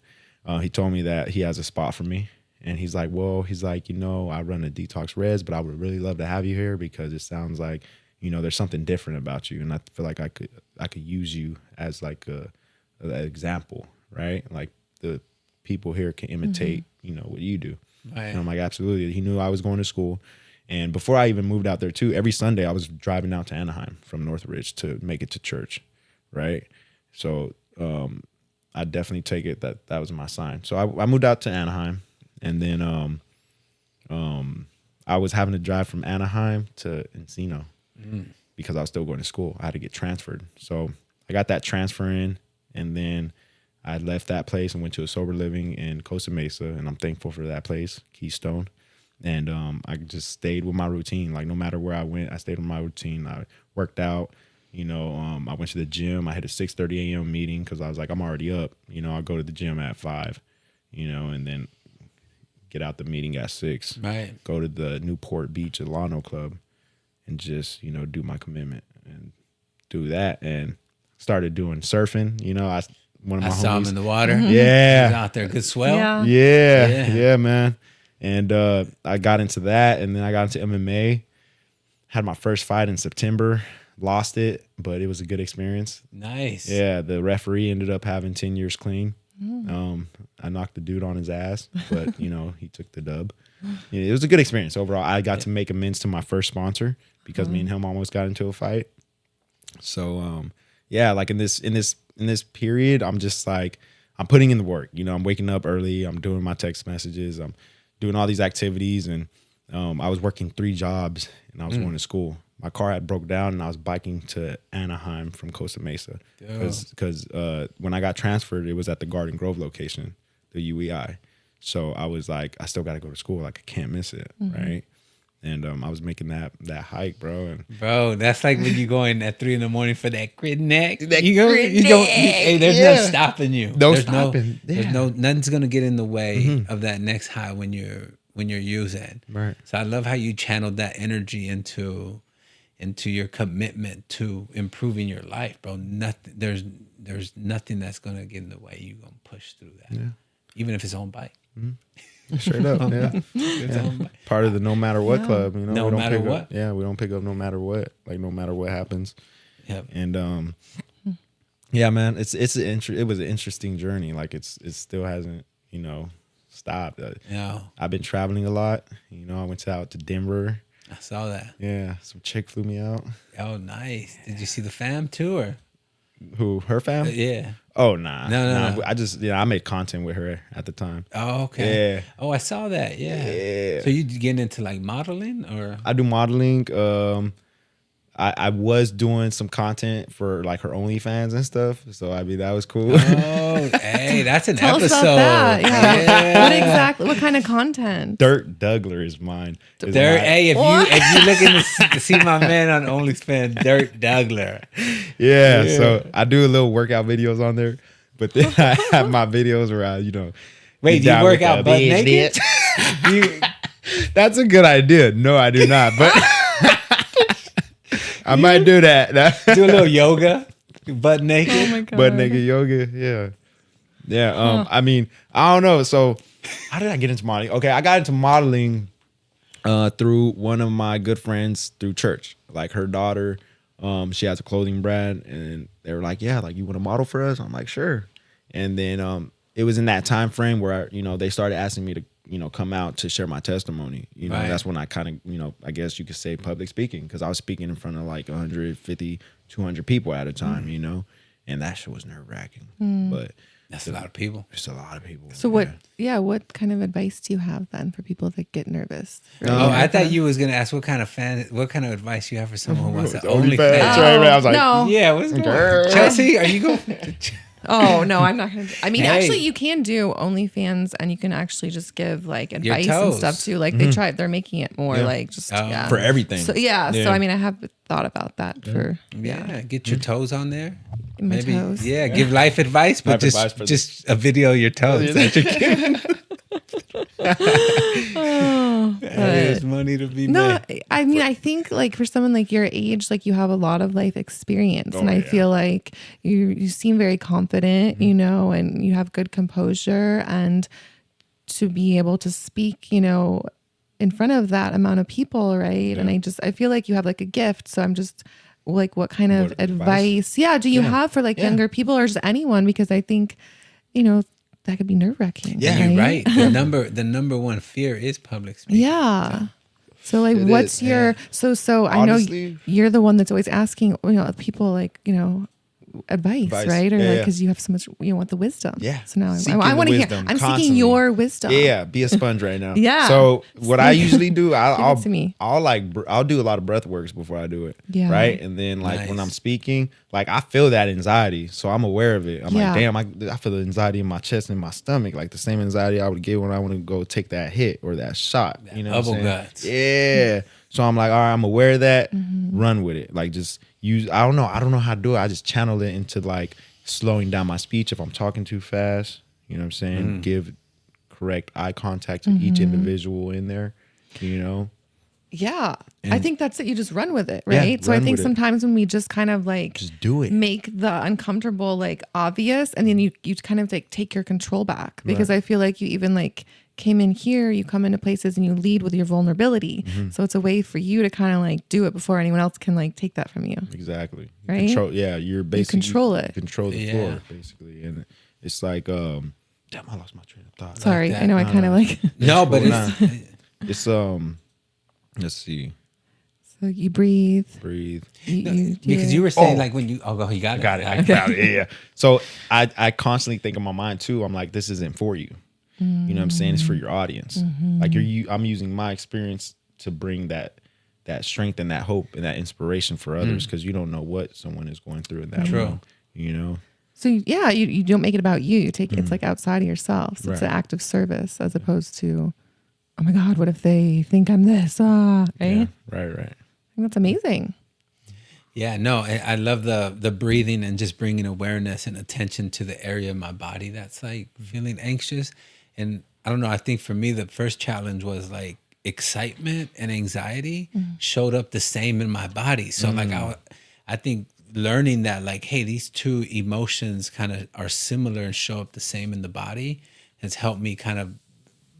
and he told me that he has a spot for me, and he's like, well, he's like, you know, I run a detox res, but I would really love to have you here because it sounds like, you know, there's something different about you, and I feel like I could use you as like an example, right? Like the people here can imitate, you know, what you do. Right. And I'm like, absolutely. He knew I was going to school. And before I even moved out there too, every Sunday I was driving out to Anaheim from Northridge to make it to church. Right. So I definitely take it that was my sign. So I moved out to Anaheim and then I was having to drive from Anaheim to Encino because I was still going to school. I had to get transferred. So I got that transfer in and then I left that place and went to a sober living in Costa Mesa, and I'm thankful for that place, Keystone. And I just stayed with my routine. Like no matter where I went, I stayed with my routine. I worked out. You know, I went to the gym. I had a 6:30 a.m. meeting because I was like, I'm already up. You know, I'll go to the gym at 5. You know, and then get out the meeting at 6. Right. Go to the Newport Beach Alano Club, and just do my commitment and do that. And started doing surfing. You know, one of my saw him homies in the water. Yeah. He was out there. Good swell. Yeah, man. And I got into that, and then I got into MMA. Had my first fight in September. Lost it, but it was a good experience. Nice. Yeah, the referee ended up having 10 years clean. I knocked the dude on his ass, but, he took the dub. Yeah, it was a good experience overall. I got to make amends to my first sponsor because me and him almost got into a fight. So, like in this period, I'm just like, I'm putting in the work. You know, I'm waking up early. I'm doing my text messages. I'm doing all these activities, and I was working 3 jobs, and I was going to school. My car had broke down, and I was biking to Anaheim from Costa Mesa because when I got transferred, it was at the Garden Grove location, the UEI. So I was like, I still got to go to school. Like, I can't miss it, right? And I was making that hike, bro. And Bro, that's like when you go in at 3 a.m. for that crit neck. That you go, crit you go. neck, Hey, there's yeah. nothing stopping you. No there's stopping. There's nothing's gonna get in the way of that next high when you're using. Right. So I love how you channeled that energy into your commitment to improving your life, bro. Nothing. There's nothing that's gonna get in the way. You gonna push through that, even if it's on bike. Straight up, Part of the no matter what club, you know. No we don't matter pick what. Up, we don't pick up no matter what. Like no matter what happens. Yep. And yeah, man, it was an interesting journey. Like it still hasn't, you know, stopped. I've been traveling a lot. You know, I went out to Denver. I saw that. Yeah, some chick flew me out. Oh, nice. Did you see the fam too, or who? Her fam? Yeah. Oh nah. No. I made content with her at the time. Oh, okay. Yeah. Oh, I saw that. Yeah. So you getting into like modeling, or? I do modeling. I was doing some content for like her OnlyFans and stuff. So I mean that was cool. Oh, hey, that's an Tell episode. us about that. Yeah. What kind of content? Dirt Dougler is mine. Hey, if you looking to see my man on OnlyFans, Dirt Dougler. Yeah, so I do a little workout videos on there, but then I have my videos where I, you know. Wait, do you work out butt naked? That's a good idea. No, I do not. But I might do that. Do a little yoga, butt naked. Oh my God. Butt naked yoga. Yeah. Yeah. I mean, I don't know. So how did I get into modeling? Okay, I got into modeling through one of my good friends through church. Like her daughter, she has a clothing brand, and they were like, "Yeah, like you want to model for us?" I'm like, "Sure." And then it was in that time frame where they started asking me to come out to share my testimony. Right. That's when I kind of I guess you could say public speaking, because I was speaking in front of like 150, 200 people at a time. And that shit was nerve wracking. But that's a lot of people. It's a lot of people. So what kind of advice do you have then for people that get nervous? Oh, I thought you was gonna ask what kind of advice you have for someone who wants to OnlyFans. Right. I was like, no. Yeah, what's going on? Chelsea, are you going? Oh no, I'm not gonna. I mean, Hey. actually, you can do OnlyFans, and you can actually just give like advice and toes. stuff too. Like they're making it more like just for everything. So so I mean, I have thought about that for Get your toes on there. my toes. Yeah, give life advice, but Life advice for just a video of your toes. That you're kidding. There's money to be No, made. I mean, I think like for someone like your age, like you have a lot of life experience, and I feel like you seem very confident, and you have good composure, and to be able to speak, in front of that amount of people, right? And I feel like you have like a gift. So I'm just like, what kind of advice? Do you have for like younger people or just anyone? Because I think, that could be nerve wracking. Yeah, you're right. The number one fear is public speaking. Yeah. So like, what's your, so I know you're the one that's always asking, people like, advice, right? Or like, cause you have so much, you want the wisdom. Yeah. So now I want to hear, I'm seeking your wisdom. Yeah. Be a sponge right now. Yeah. So what I usually do, I'll do a lot of breath works before I do it. Yeah. Right. And then like when I'm speaking, like I feel that anxiety. So I'm aware of it. I'm like, damn, I feel the anxiety in my chest and my stomach. Like the same anxiety I would get when I want to go take that hit or that shot. You know what I'm saying? Guts. Yeah. So I'm like, all right, I'm aware of that. Run with it. Like just use, I don't know how to do it. I just channel it into like slowing down my speech if I'm talking too fast. You know what I'm saying? Give correct eye contact to each individual in there, Yeah. I think that's it. You just run with it, right? So I think sometimes when we just kind of like just do it, make the uncomfortable like obvious, and then you kind of like take your control back, because I feel like you even like came in here, you come into places and you lead with your vulnerability. So it's a way for you to kind of like do it before anyone else can like take that from you. Exactly. Right? You're basically control it. Control the floor, basically. And it's like, damn, I lost my train of thought. Sorry, like I know I kind of like No, but it's let's see. So you breathe. Because you were saying like when you you got it. Got it. I got it. Yeah. So I constantly think in my mind too. I'm like, this isn't for you. You know what I'm saying? It's for your audience. Like I'm using my experience to bring that strength and that hope and that inspiration for others, because you don't know what someone is going through in that moment, you know? So yeah, you don't make it about you. You take it's like outside of yourself. So it's Right. an act of service as opposed to, oh my God, what if they think I'm this? Right? Yeah. Right. I think that's amazing. Yeah, no, I love the breathing and just bringing awareness and attention to the area of my body that's like feeling anxious. And I don't know, I think for me, the first challenge was like excitement and anxiety showed up the same in my body. So like I think learning that like, hey, these two emotions kind of are similar and show up the same in the body has helped me kind of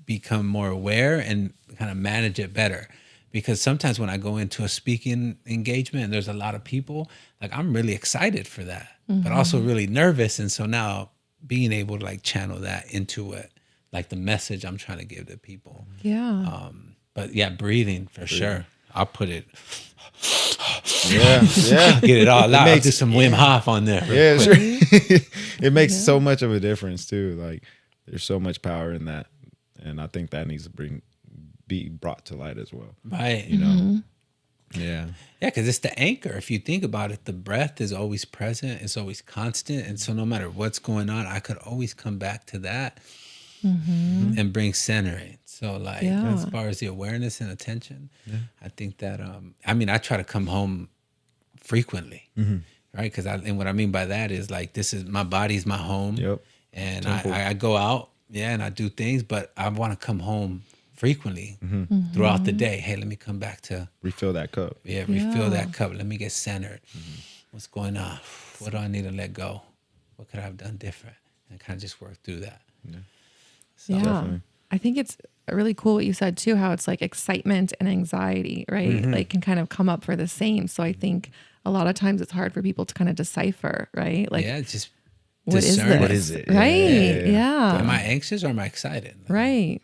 become more aware and kind of manage it better. Because sometimes when I go into a speaking engagement and there's a lot of people, like I'm really excited for that, but also really nervous. And so now being able to like channel that into it, like the message I'm trying to give to people. Yeah. But yeah, breathing for sure. I'll put it, Yeah. get it all out. I'll makes- do some Wim Hof on there. Yeah, sure. It makes so much of a difference too. Like there's so much power in that. And I think that needs to be brought to light as well. Right. You know? Yeah. Yeah, because it's the anchor. If you think about it, the breath is always present. It's always constant. And so no matter what's going on, I could always come back to that and bring centering. So like as far as the awareness and attention, I think that, I try to come home frequently, right? Because and what I mean by that is like, my body's my home. Yep. And I go out, and I do things, but I want to come home frequently throughout the day. Hey, let me come back to Refill that cup. refill that cup. Let me get centered. What's going on? What do I need to let go? What could I have done different? And kind of just work through that. So, Definitely. I think it's really cool what you said too, how it's like excitement and anxiety, right? Like can kind of come up for the same. So I think a lot of times it's hard for people to kind of decipher, right? Like, yeah, it's just what is discern this? it. What is it? Right. Yeah. Am I anxious or am I excited? Right.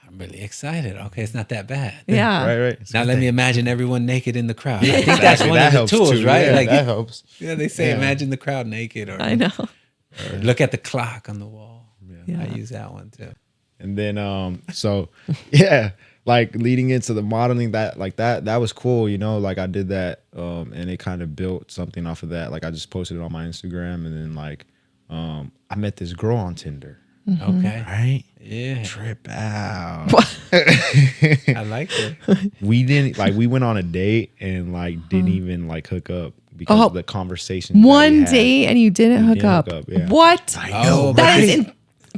I'm really excited. Okay, it's not that bad. Yeah. Right. Now let me imagine everyone naked in the crowd. I think that's one that of the helps tools, too. right? Yeah, Like that helps. yeah, they say imagine the crowd naked, or I know. or look at the clock on the wall. Yeah. I use that one too. And then so yeah, like leading into the modeling, that was cool, you know, like I did that and it kind of built something off of that. Like I just posted it on my Instagram, and then like I met this girl on Tinder. Okay. Right? Yeah. Trip out. I like it. We went on a date and like didn't even like hook up because of the conversation. One date and you didn't hook didn't up. hook up, yeah. What? Oh, That but is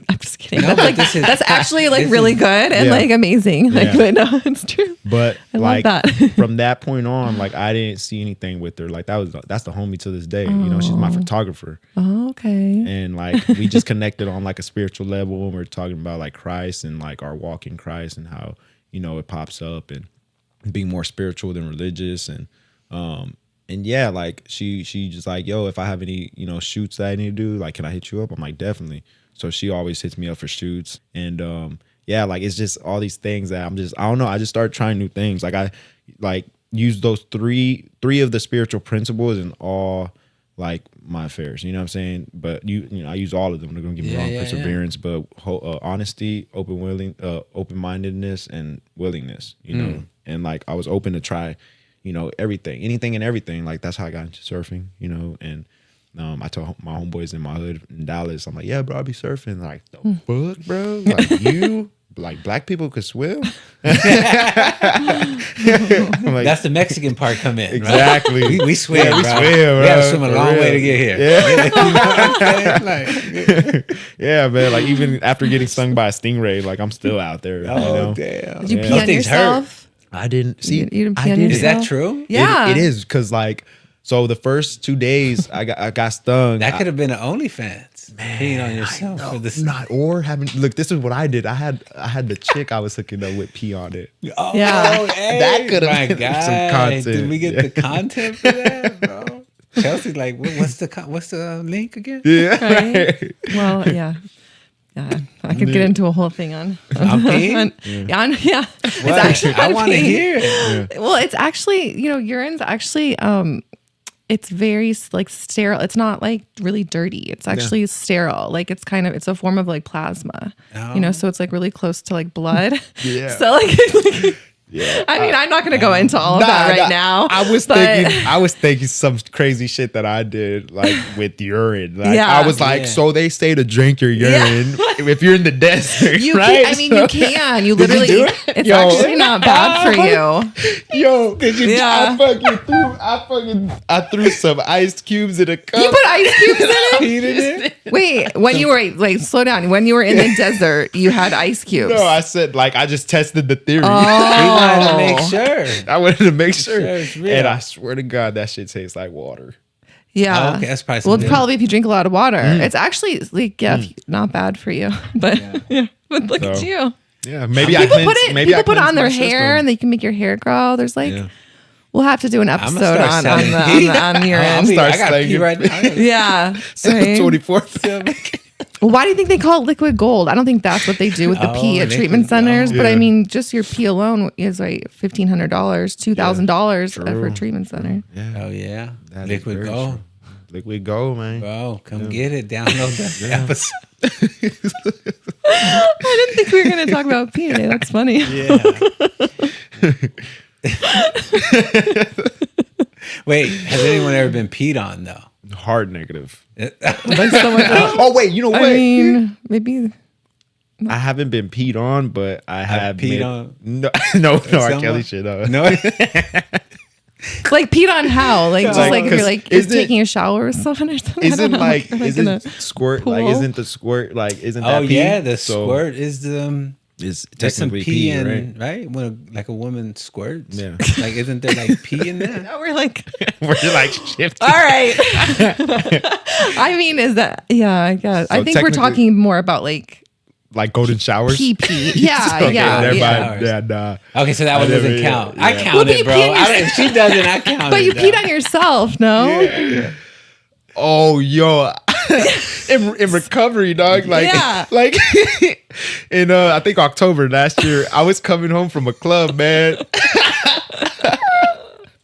I'm just kidding. No, That's but like this is- that's actually like this really is- good and Yeah. like amazing. Like, Yeah. but no, it's true. But I love like that. from that point on, like I didn't see anything with her. Like that's the homie to this day. You know, she's my photographer. Oh, okay. And like we just connected on like a spiritual level, and we're talking about like Christ and like our walk in Christ and how, you know, it pops up and being more spiritual than religious. And yeah, like she just like, yo, if I have any, you know, shoots that I need to do, like, can I hit you up? I'm like, definitely. So she always hits me up for shoots. And yeah, like it's just all these things that I don't know. I just started trying new things. Like I like use those three of the spiritual principles in all like my affairs, you know what I'm saying? But you know, I use all of them. They're gonna get me wrong. Perseverance, but honesty, open-mindedness, and willingness, you know? And like I was open to try, you know, anything and everything. Like that's how I got into surfing, you know. And I told my homeboys in my hood in Dallas, I'm like, yeah, bro, I'll be surfing. Like, the fuck, bro? Like you, like black people could swim? I'm like, That's the Mexican part come in. exactly. Right? We swim. Yeah, we bro. swim, We gotta bro, swim a for long real. way to get here. Yeah. You know what I'm saying? Like, yeah, man. Like even after getting stung by a stingray, like I'm still out there. oh you know? damn. Did you Yeah. pee Those on things hurt. yourself? I didn't see. You didn't I pee on did. Is that true? Yeah. It is because like so the first 2 days I got stung. That could have been an OnlyFans. Peeing on yourself for this. Not or having look. This is what I did. I had the chick I was hooking up with pee on it. Oh, Yeah. hey, That could have my been God. some content. Did we get Yeah. the content for that, bro? Chelsea's like, what's the link again? Yeah. Right? Well, yeah. I could get into a whole thing on. I'm peeing? Yeah. It's actually I want to peeing. hear it. Well, it's actually, urine's actually, it's very like sterile. It's not like really dirty. It's actually sterile. Like it's a form of like plasma, so it's like really close to like blood. Yeah. So like Yeah. I mean, I'm not going to go into all of that right now. I was thinking some crazy shit that I did, like with urine. Like, Yeah. I was like, so they say to drink your urine if you're in the desert, You right? can, I mean, you can. You Did you literally, do it? it's Yo. actually not bad for you. Yo, did you? Yeah. I threw some ice cubes in a cup. You put ice cubes in it? Peed in it. Wait, when you were, like, slow down. When you were in the desert, you had ice cubes. No, I said like I just tested the theory. We wanted to make sure. I wanted to make sure. it's real. And I swear to God, that shit tastes like water. Yeah. Oh, okay, that's probably well, something. probably if you drink a lot of water. It's actually like not bad for you. But but look at So, you. Yeah, maybe People I put cleanse, it. maybe I People put it cleanse on their my hair, system. and they can make your hair grow. There's like, Yeah. we'll have to do an episode start on selling on urine. start I got to slanging. pee right now. Yeah. So right? 24th. Well, why do you think they call it liquid gold? I don't think that's what they do with the pee at liquid treatment centers. gold. But I Yeah. mean, just your pee alone is like $1,500, $2,000 for a True. treatment center. Yeah, Oh, yeah. that is Liquid very gold. true. Liquid gold, man. Bro, come get it. Download the episode. I didn't think we were going to talk about pee today. That's funny. Wait, has anyone ever been peed on, though? Hard negative. Like someone else. Oh wait, you know what? I mean, maybe. I haven't been peed on, but I have peed made- on? No, no, R. Someone? Kelly shit. No. No. Like peed on how? Like just like if you're 'cause like isn't- taking a shower with someone or something. I Isn't don't know. like, Or, in isn't a squirt like pool? isn't the squirt like isn't that Oh, pee? yeah. The So squirt is the. It's There's some technically pee pee, in, right? When like a woman squirts. Yeah. Like, isn't there like pee in there? Now we're like, We're like shifting. all right. I mean, is that? Yeah, I guess. I So think we're technically- talking more about like Like golden showers. pee pee. Yeah, Okay, yeah, never yeah. mind. Yeah, nah. Okay, so that one never- doesn't count. yeah. I Yeah. counted, Well, you bro. pee in your- If she doesn't, I counted. But you though. peed on yourself, no? Oh, yo, in recovery, dog. Like, Yeah. like in I think October last year, I was coming home from a club, man.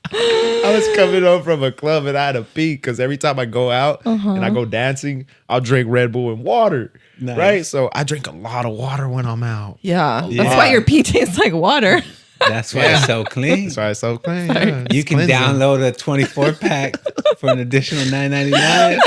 I was coming home from a club and I had to pee because every time I go out and I go dancing, I'll drink Red Bull and water. Nice. Right, so I drink a lot of water when I'm out. Yeah. That's Yeah. why your pee tastes like water. That's why it's so clean. That's why it's so clean. Yeah, You it's can cleansing. download a 24 pack for an additional $9.99.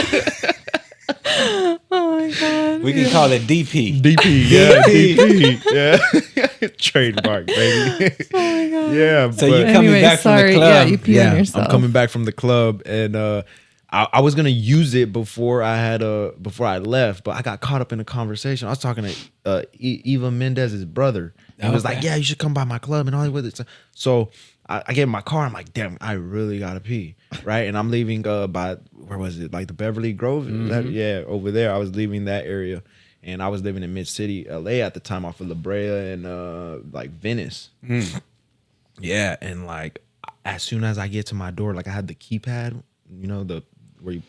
Oh my god. We can call it DP. DP, yeah, DP, yeah, trademark, baby. Oh my god. Yeah, So you but- coming Anyway, back from sorry. the club? Yeah, you peed on yourself. I'm coming back from the club, and I was gonna use it before I left, but I got caught up in a conversation. I was talking to Eva Mendes' brother, and he was Okay. like, "Yeah, you should come by my club and all that with it." So I get in my car. I'm like, "Damn, I really gotta pee," right? And I'm leaving by where was it? Like the Beverly Grove? Yeah, over there. I was leaving that area, and I was living in Mid City, LA at the time, off of La Brea and like Venice. Yeah, and like as soon as I get to my door, like I had the keypad, you know, the where you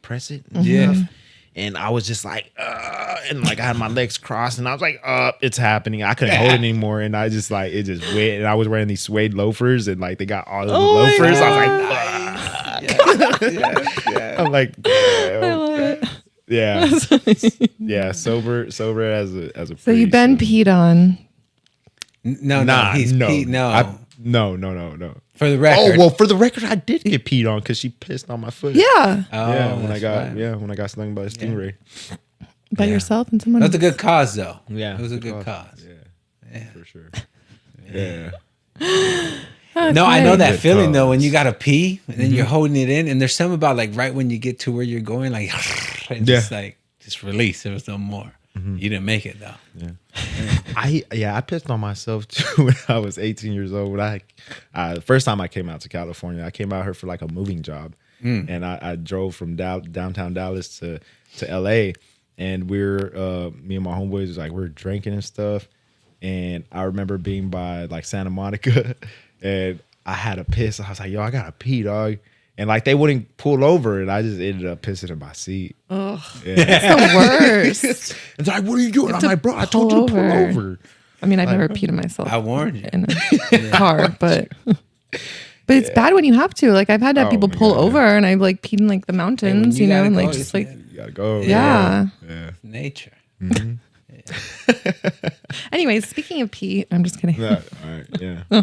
press it, and Yeah. stuff. And I was just like, and like I had my legs crossed, and I was like, it's happening. I couldn't hold it anymore, and I just like it just went. And I was wearing these suede loafers, and like they got all of the Oh my loafers. I was like, Yeah. I'm like, I love it. yeah, sober as a. So you've been peed on. No, he's Pete. No. No. For the Oh record. well, for the record, I did get peed on because she pissed on my foot. Yeah. Oh, Yeah, when I that's got right. when I got stung by a stingray. By yourself and someone That's a else. good cause, though. Yeah, It was a good good cause. cause. Yeah, for sure. Yeah. No, I know that Good feeling, though, cause. when you got to pee and then you're holding it in. And there's something about like right when you get to where you're going, like, and just like, just release. There was no more. You didn't make it, though. I pissed on myself too when I was 18 years old. When the first time I came out to California, I came out here for like a moving job, and I drove from downtown Dallas to LA, and we're me and my homeboys was like we're drinking and stuff, and I remember being by like Santa Monica, and I had a piss. I was like, yo, I gotta pee, dog. And like they wouldn't pull over, and I just ended up pissing in my seat. Ugh, Yeah. that's the worst. It's like, what are you doing? I'm to like, bro, I told you to pull over. I mean, I've never peed on myself. I warned you. In a car, but it's bad when you have to. Like I've had to have people pull over, and I've like peed in like the mountains, you know, and like just like You gotta go. yeah. Nature. Anyways, speaking of pee, I'm just kidding. Yeah. All right. Yeah.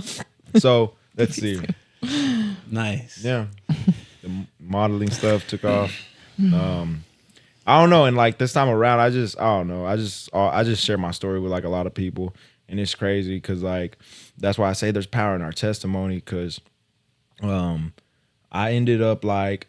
So let's see. Nice. Yeah. The modeling stuff took off. I don't know. And like this time around, I don't know. I just share my story with like a lot of people, and it's crazy because like that's why I say there's power in our testimony. Because I ended up like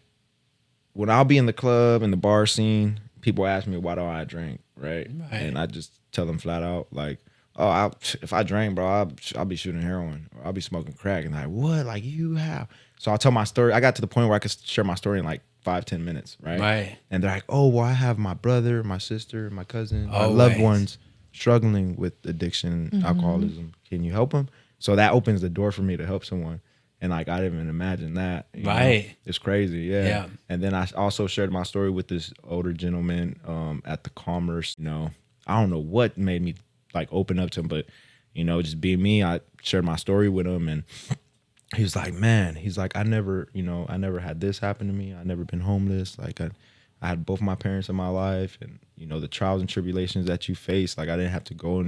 when I'll be in the club and the bar scene, people ask me why do I drink, right? And I just tell them flat out like, oh, if I drank, bro, I'll be shooting heroin or I'll be smoking crack. And they're like, what? Like you have? So I'll tell my story. I got to the point where I could share my story in like 5-10 minutes, right? Right. And they're like, oh, well, I have my brother, my sister, my cousin, my loved ones struggling with addiction, alcoholism. Can you help them? So that opens the door for me to help someone. And like I didn't even imagine that. You know? It's crazy, yeah. And then I also shared my story with this older gentleman at the Commerce. You know, I don't know what made me like open up to him, but you know, just being me, I shared my story with him, and he was like, man, he's like, I never had this happen to me. I never been homeless. Like I had both my parents in my life, and you know, the trials and tribulations that you face, like I didn't have to go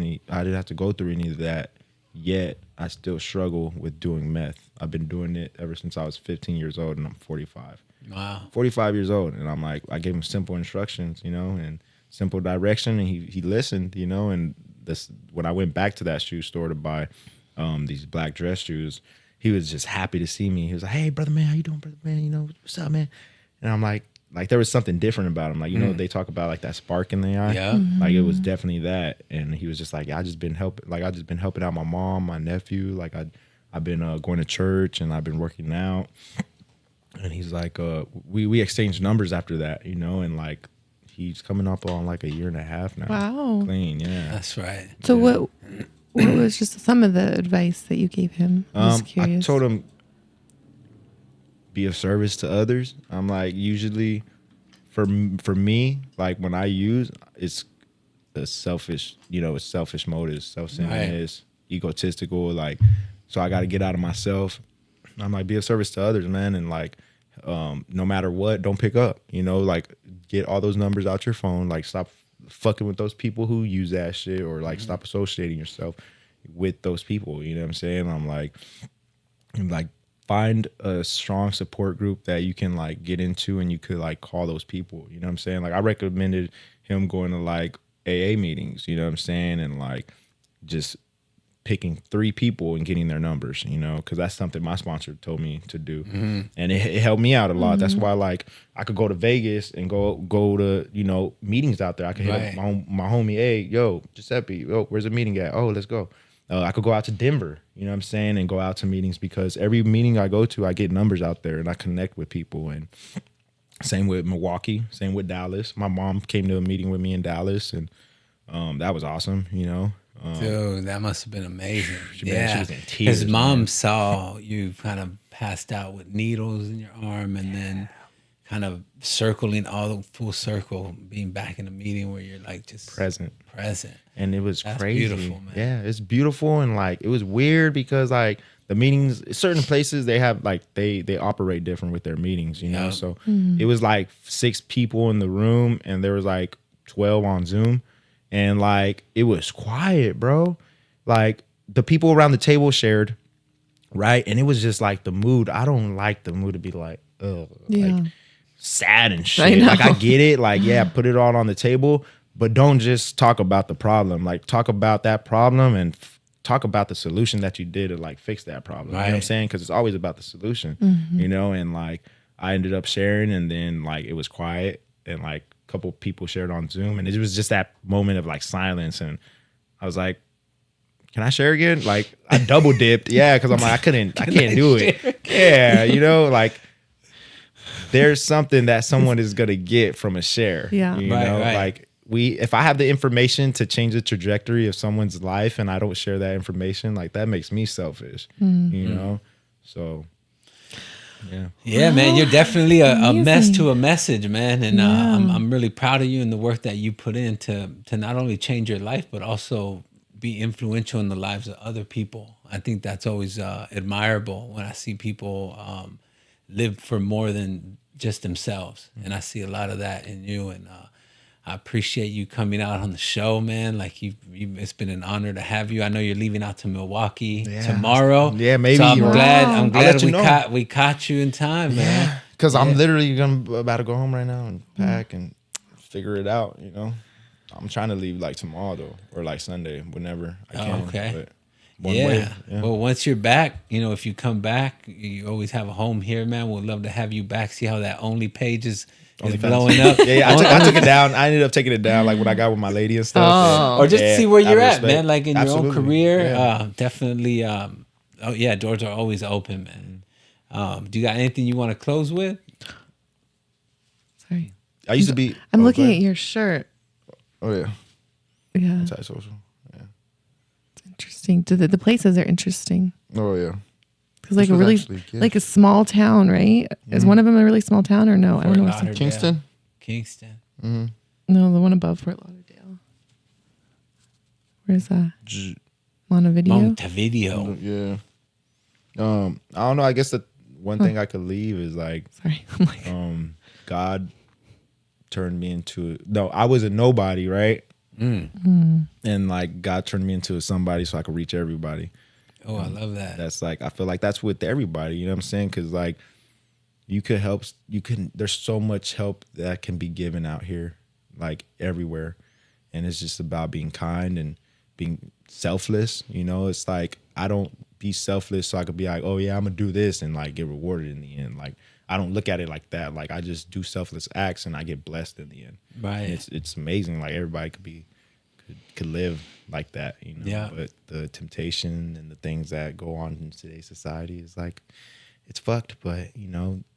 through any of that. Yet I still struggle with doing meth. I've been doing it ever since I was 15 years old, and I'm 45. Wow. 45 years old, and I'm like, I gave him simple instructions, you know, and simple direction, and he listened, you know. And this, when I went back to that shoe store to buy these black dress shoes, he was just happy to see me. He was like, hey, brother man, how you doing, brother man? You know, what's up, man? And I'm like there was something different about him. Like, you know, they talk about like that spark in the eye. Yeah. Like it was definitely that. And he was just like, I just been helping out my mom, my nephew. Like I've been going to church, and I've been working out. And he's like, we exchanged numbers after that, you know, and like he's coming up on like a year and a half now. Wow. Clean, yeah. That's right. So what was just some of the advice that you gave him? I was I curious. told him be of service to others. I'm like, usually for me, like when I use, it's a selfish, you know, it's selfish motives, self-centeredness, egotistical, like, so I got to get out of myself. I'm like, be of service to others, man. And like, no matter what, don't pick up, you know, like get all those numbers out your phone, like stop fucking with those people who use that shit, or like stop associating yourself with those people. You know what I'm saying? I'm like find a strong support group that you can like get into, and you could like call those people. You know what I'm saying? Like I recommended him going to like AA meetings, you know what I'm saying? And like just picking 3 people and getting their numbers, you know, because that's something my sponsor told me to do. And it helped me out a lot. That's why like I could go to Vegas and go to, you know, meetings out there. I could hit up my homie, hey, yo, Giuseppe, yo, where's the meeting at? Oh, let's go. I could go out to Denver, you know what I'm saying, and go out to meetings, because every meeting I go to, I get numbers out there and I connect with people. And same with Milwaukee, same with Dallas. My mom came to a meeting with me in Dallas, and that was awesome, you know. Dude, that must have been amazing. She was in tears. His mom saw you kind of passed out with needles in your arm, and then kind of circling all the full circle, being back in a meeting where you're like just present. And it was That's crazy. beautiful, man. Yeah, it's beautiful. And like it was weird because like the meetings, certain places they have like they operate different with their meetings, you know. So it was like 6 people in the room, and there was like 12 on Zoom. And like it was quiet, bro. Like the people around the table shared, right? And it was just like the mood. I don't like the mood to be like, like sad and shit. Like I get it. Like, yeah, put it all on the table, but don't just talk about the problem. Like talk about that problem and talk about the solution that you did to like fix that problem. You know what I'm saying? Because it's always about the solution, you know? And like I ended up sharing, and then like it was quiet, and like couple people shared on Zoom, and it was just that moment of like silence, and I was like, can I share again? Like I double dipped, because I'm like I can't do it. Yeah, you know, like there's something that someone is gonna get from a share. Yeah, you know, like if I have the information to change the trajectory of someone's life, and I don't share that information, like that makes me selfish. You know, so Yeah. Yeah, man, you're definitely a mess Amazing. to a message, man, and Yeah. I'm really proud of you and the work that you put in to not only change your life but also be influential in the lives of other people. I think that's always admirable when I see people live for more than just themselves, and I see a lot of that in you. And I appreciate you coming out on the show, man. Like it's been an honor to have you. I know you're leaving out to Milwaukee Yeah. tomorrow. Yeah, maybe, So I'm or- glad. Wow. I'm I'll glad let you know. we caught you in time, man. Yeah, because Yeah. I'm literally about to go home right now and pack and figure it out. You know, I'm trying to leave like tomorrow though, or like Sunday, whenever I can. Okay. But one Yeah. way. Yeah. Well, once you're back, if you come back, you always have a home here, man. We'd love to have you back. See how that Only page is OnlyFans. blowing up. Yeah, I took it down. I ended up taking it down, like when I got with my lady and stuff. Oh. Or just to Yeah, see where out you're of at, respect. man. Like in your own Absolutely. career, Yeah. definitely. Oh yeah, doors are always open, man. Do you got anything you want to close with? Sorry. I used to be. I'm oh, looking go at ahead. your shirt. Oh yeah, Yeah. antisocial. Yeah. Interesting. The places are interesting. Oh yeah. Because like This a was really actually a gift. like a small town, right? Is one of them a really small town or no? I don't know. Fort Lauderdale. Kingston. Kingston. No, the one above Fort Lauderdale. Where's that? J- Montevideo. Montevideo. Yeah. I don't know. I guess the one thing I could leave is like, Sorry. I'm like, God turned me into I was a nobody, right? And like God turned me into somebody so I could reach everybody. Oh, I love that. That's like, I feel like that's with everybody, you know what I'm saying? Because like there's so much help that can be given out here, like everywhere. And it's just about being kind and being selfless. It's like, I don't be selfless so I could be like, oh yeah, I'm gonna do this and like get rewarded in the end. Like, I don't look at it like that. Like, I just do selfless acts and I get blessed in the end. Right. And it's amazing. Like, everybody could live like that, Yeah. But the temptation and the things that go on in today's society is like, it's fucked. But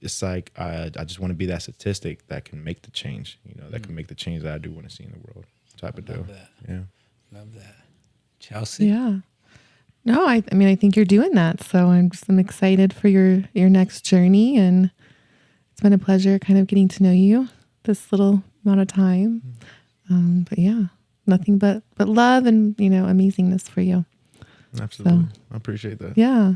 it's like I just want to be that statistic that can make the change. That can make the change that I do want to see in the world. Type of deal. Love that. Yeah. Love that. Chelsea. yeah. No, I mean I think you're doing that. So I'm excited for your next journey, and it's been a pleasure kind of getting to know you this little amount of time. But yeah, nothing but love and amazingness for you. Absolutely. So- I appreciate that. Yeah.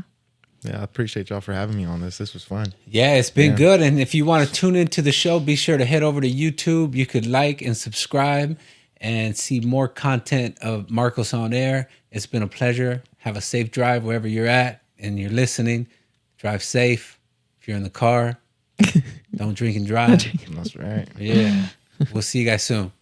Yeah, I appreciate y'all for having me on this. This was fun. Yeah, it's been Yeah. good. And if you want to tune into the show, be sure to head over to YouTube. You could like and subscribe and see more content of Marcos on Air. It's been a pleasure. Have a safe drive wherever you're at and you're listening. Drive safe. If you're in the car, don't drink and drive. That's right. Yeah. We'll see you guys soon.